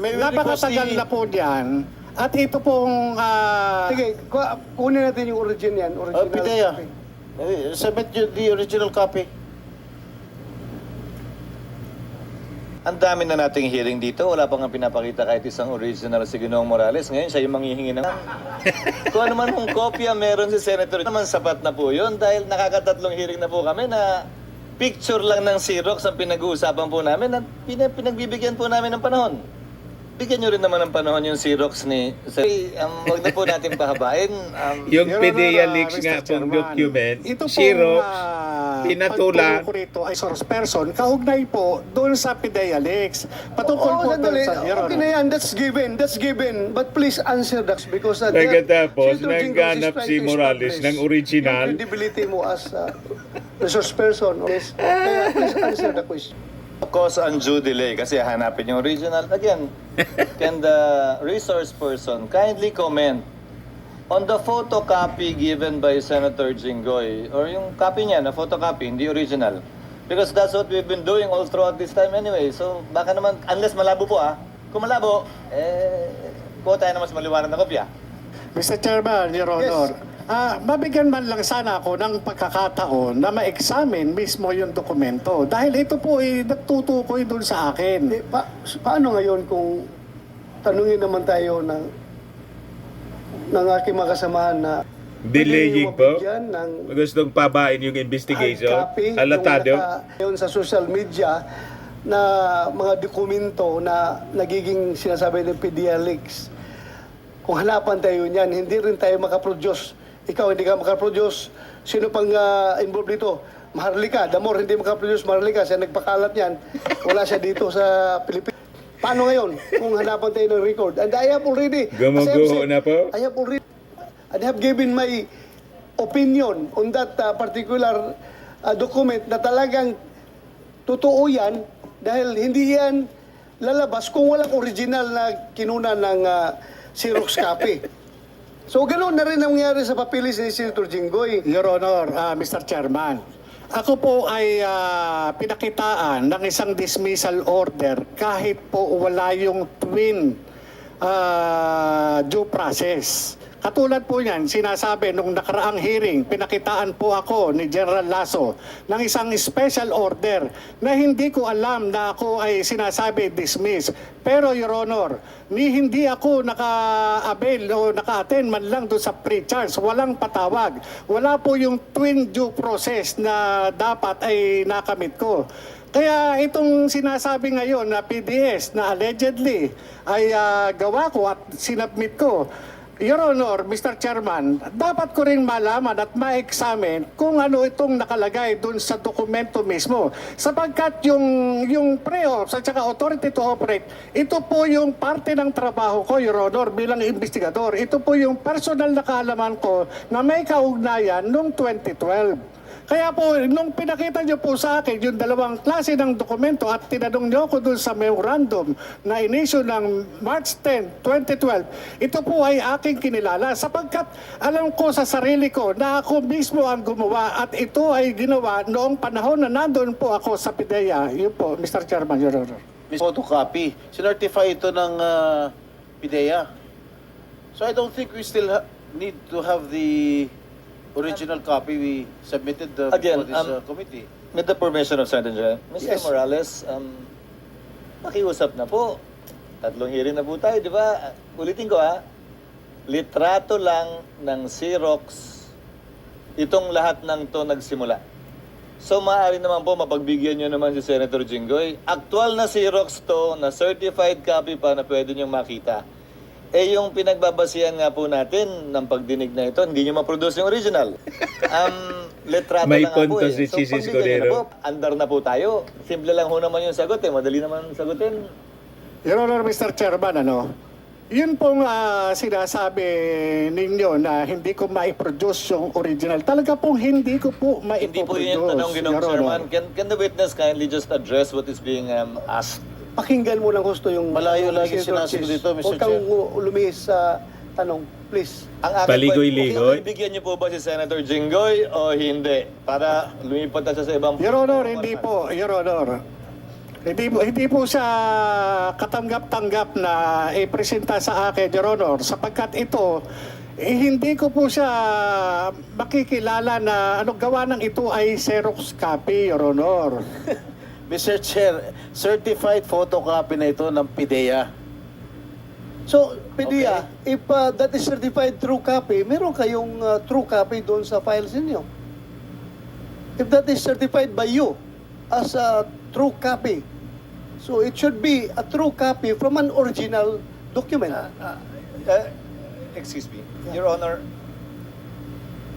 may napakatagal na po diyan. At ito pong... Sige, kunin natin yung original yan. Original PIDEA, copy. submit the original copy. Ang dami na nating hearing dito. Wala pang pinapakita kahit isang original si Ginoong Morales. Ngayon, siya yung manghihingi ng... Kung ano man kung kopya meron si Senator, naman sapat na po yun dahil nakakatatlong hearing na po kami na picture lang ng Xerox ang pinag-uusapan po namin at pinagbibigyan po namin ng panahon. Bigyan nyo rin naman ng panahon yung Xerox ni... Huwag na po natin pahabain. Yung Your PIDEA Honor, leaks Mr. nga pong Chairman, document, ito pong, Xerox, pinatulan. pagtulong ko rito ay source person, kaugnay po doon sa PIDEA leaks. Patungkol po doon sandali. sa... Your Okay Honor. na yan, that's given. But please answer that because... Pagkatapos, Senator Jinggoy is nagganap trying si to Morales establish ng original. Yung credibility mo as resource person. Yes. Kaya please answer the question. cause undue delay kasi hanapin yung original. Again, can the resource person kindly comment on the photocopy given by Senator Jinggoy or yung copy niya na photocopy, hindi original? Because that's what we've been doing all throughout this time anyway. So baka naman, unless malabo po kung malabo, kuha tayo na mas maliwanag na kopya. Mr. Chairman, Your Honor, mabigyan man lang sana ako ng pagkakataon na ma-examine mismo yung dokumento. Dahil ito po ay nagtutukoy dun sa akin. Paano ngayon kung tanungin naman tayo ng aking mga kasamahan na Delaying po. ng Gustong pabain yung investigation. copy, Alatado. yung sa social media na mga dokumento na nagiging sinasabi ng PDLX. Kung hanapan tayo niyan, hindi rin tayo makaproduce. Ikaw hindi ka makaproduce. Sino pang involved dito? Maharlika. Damor hindi makaproduce. Maharlika. Siya nagpakalat yan. Wala siya dito sa Pilipinas. Paano ngayon kung hanapan tayo ng record? And I have already... Gumuguho na po? I have already... I have given my opinion on that particular document na talagang totoo yan dahil hindi yan lalabas kung walang original na kinuna ng Xerox copy. So ganoon na rin ang nangyari sa papilis ni Senator Jinggoy. Your Honor, Mr. Chairman, ako po ay pinakitaan ng isang dismissal order kahit po wala yung twin due process. Katulad po yan, sinasabi nung nakaraang hearing, pinakitaan po ako ni General Lasso ng isang special order na hindi ko alam na ako ay sinasabi dismiss. Pero Your Honor, hindi ako naka-avail o naka-attend man lang doon sa pre-charge. Walang patawag. Wala po yung twin due process na dapat ay nakamit ko. Kaya itong sinasabi ngayon na PDS na allegedly ay gawa ko at sinubmit ko, Your Honor, Mr. Chairman, dapat ko rin malaman at ma-examine kung ano itong nakalagay dun sa dokumento mismo. Sapagkat yung pre-ops at saka authority to operate, ito po yung parte ng trabaho ko, Your Honor, bilang investigador. Ito po yung personal na kaalaman ko na may kaugnayan noong 2012. Kaya po, nung pinakita nyo po sa akin yung dalawang klase ng dokumento at tinanong nyo ko dun sa memorandum na inisyu ng March 10, 2012, ito po ay aking kinilala sapagkat alam ko sa sarili ko na ako mismo ang gumawa at ito ay ginawa noong panahon na nandun po ako sa PIDEA. Yun po, Mr. Chairman, Your Honor. Photocopy. Sinertify ito ng PIDEA. So I don't think we still need to have the original copy we submitted Again, before this committee. With the permission of Senator Mr. Yes. Morales, makiusap na po. 3 hearing na po tayo, di ba? Ulitin ko litrato lang ng Xerox itong lahat ng to nagsimula. So maaari naman po mapagbigyan nyo naman si Senator Jinggoy. Actual na Xerox to, na certified copy pa na pwede nyo makita. Yung pinagbabasihan nga po natin ng pagdinig na ito, hindi nyo ma-produce yung original. Litrato May na nga po punto si So Chis pagbigyan nyo na po, Escudero. andar na po tayo. Simple lang ho naman yung sagot madali naman sagutin. Your Honor, Mr. Chairman, yun pong sinasabi ninyo na hindi ko ma-produce yung original. Talaga pong hindi ko po ma-produce. Hindi po yun yung tanong, Ginoong Chairman. Can the witness kindly just address what is being asked? Pakinggan mo ng gusto yung... Malayo lagi Senator sinasagot Chis. dito, Mr. Huwag kang Chair. lumihis sa tanong, please. Ang akin Paligoy-ligoy. Bibigyan niyo po ba si Senator Jinggoy o hindi? Para lumipat na siya sa ibang... Your Honor, hindi po, Your Honor. Hindi po siya katanggap-tanggap na i-presenta sa akin, Your Honor, sapagkat ito, hindi ko po siya makikilala na gawa ng ito ay Xerox copy, Your Honor. Mr. Chair, certified photocopy na ito ng PIDEA. So, PIDEA, if that is certified true copy, meron kayong true copy doon sa files ninyo. If that is certified by you as a true copy, so it should be a true copy from an original document. Excuse me, Your Honor.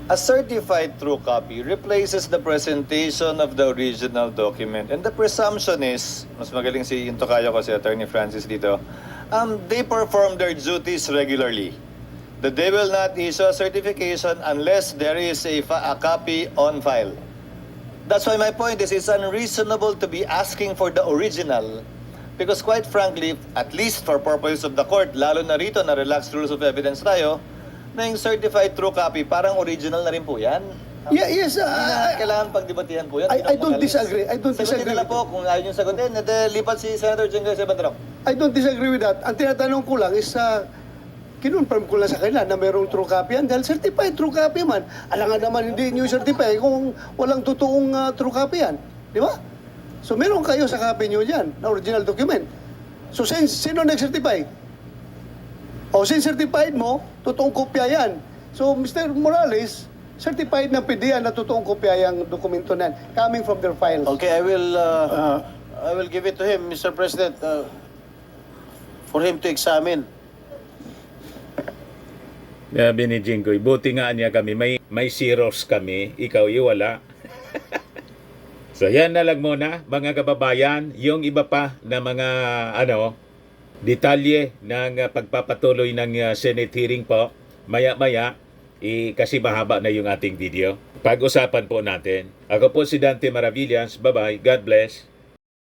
A certified true copy replaces the presentation of the original document. And the presumption is, mas magaling si Intokayo ko, si Attorney Francis dito, they perform their duties regularly. That they will not issue a certification unless there is a copy on file. That's why my point is, it's unreasonable to be asking for the original. Because quite frankly, at least for purposes of the court, lalo na rito na relaxed rules of evidence tayo, na yung certified true copy, parang original na rin po yan. Yeah, yes, Hindi na kailangan pagdebatihan po yan. I don't disagree. I don't Sagutin disagree. na lang po kung ayaw nyo sagutin. Lipat si Senator Jinggoy Sebandrok. I don't disagree with that. Ang tinatanong ko lang is kinonfirm ko lang sa kanila na mayroong true copy yan dahil certified true copy man. Alangan naman hindi nyo certify kung walang totoong true copy yan. Di ba? So meron kayo sa copy nyo dyan na original document. So sino nag-certify? O since certified mo, totoong kopya yan. So Mr. Morales, certified na PDEA na totoong kopya yung dokumento na yan, coming from their files. Okay, I will give it to him, Mr. President, for him to examine. Sabi ni Jinggoy, buti nga niya kami, may Xerox kami, ikaw wala. So yan na lang muna mga kababayan, yung iba pa na mga detalye ng pagpapatuloy ng Senate hearing po, maya-maya, kasi mahaba na yung ating video. Pag-usapan po natin. Ako po si Dante Maravillas, bye-bye, God bless.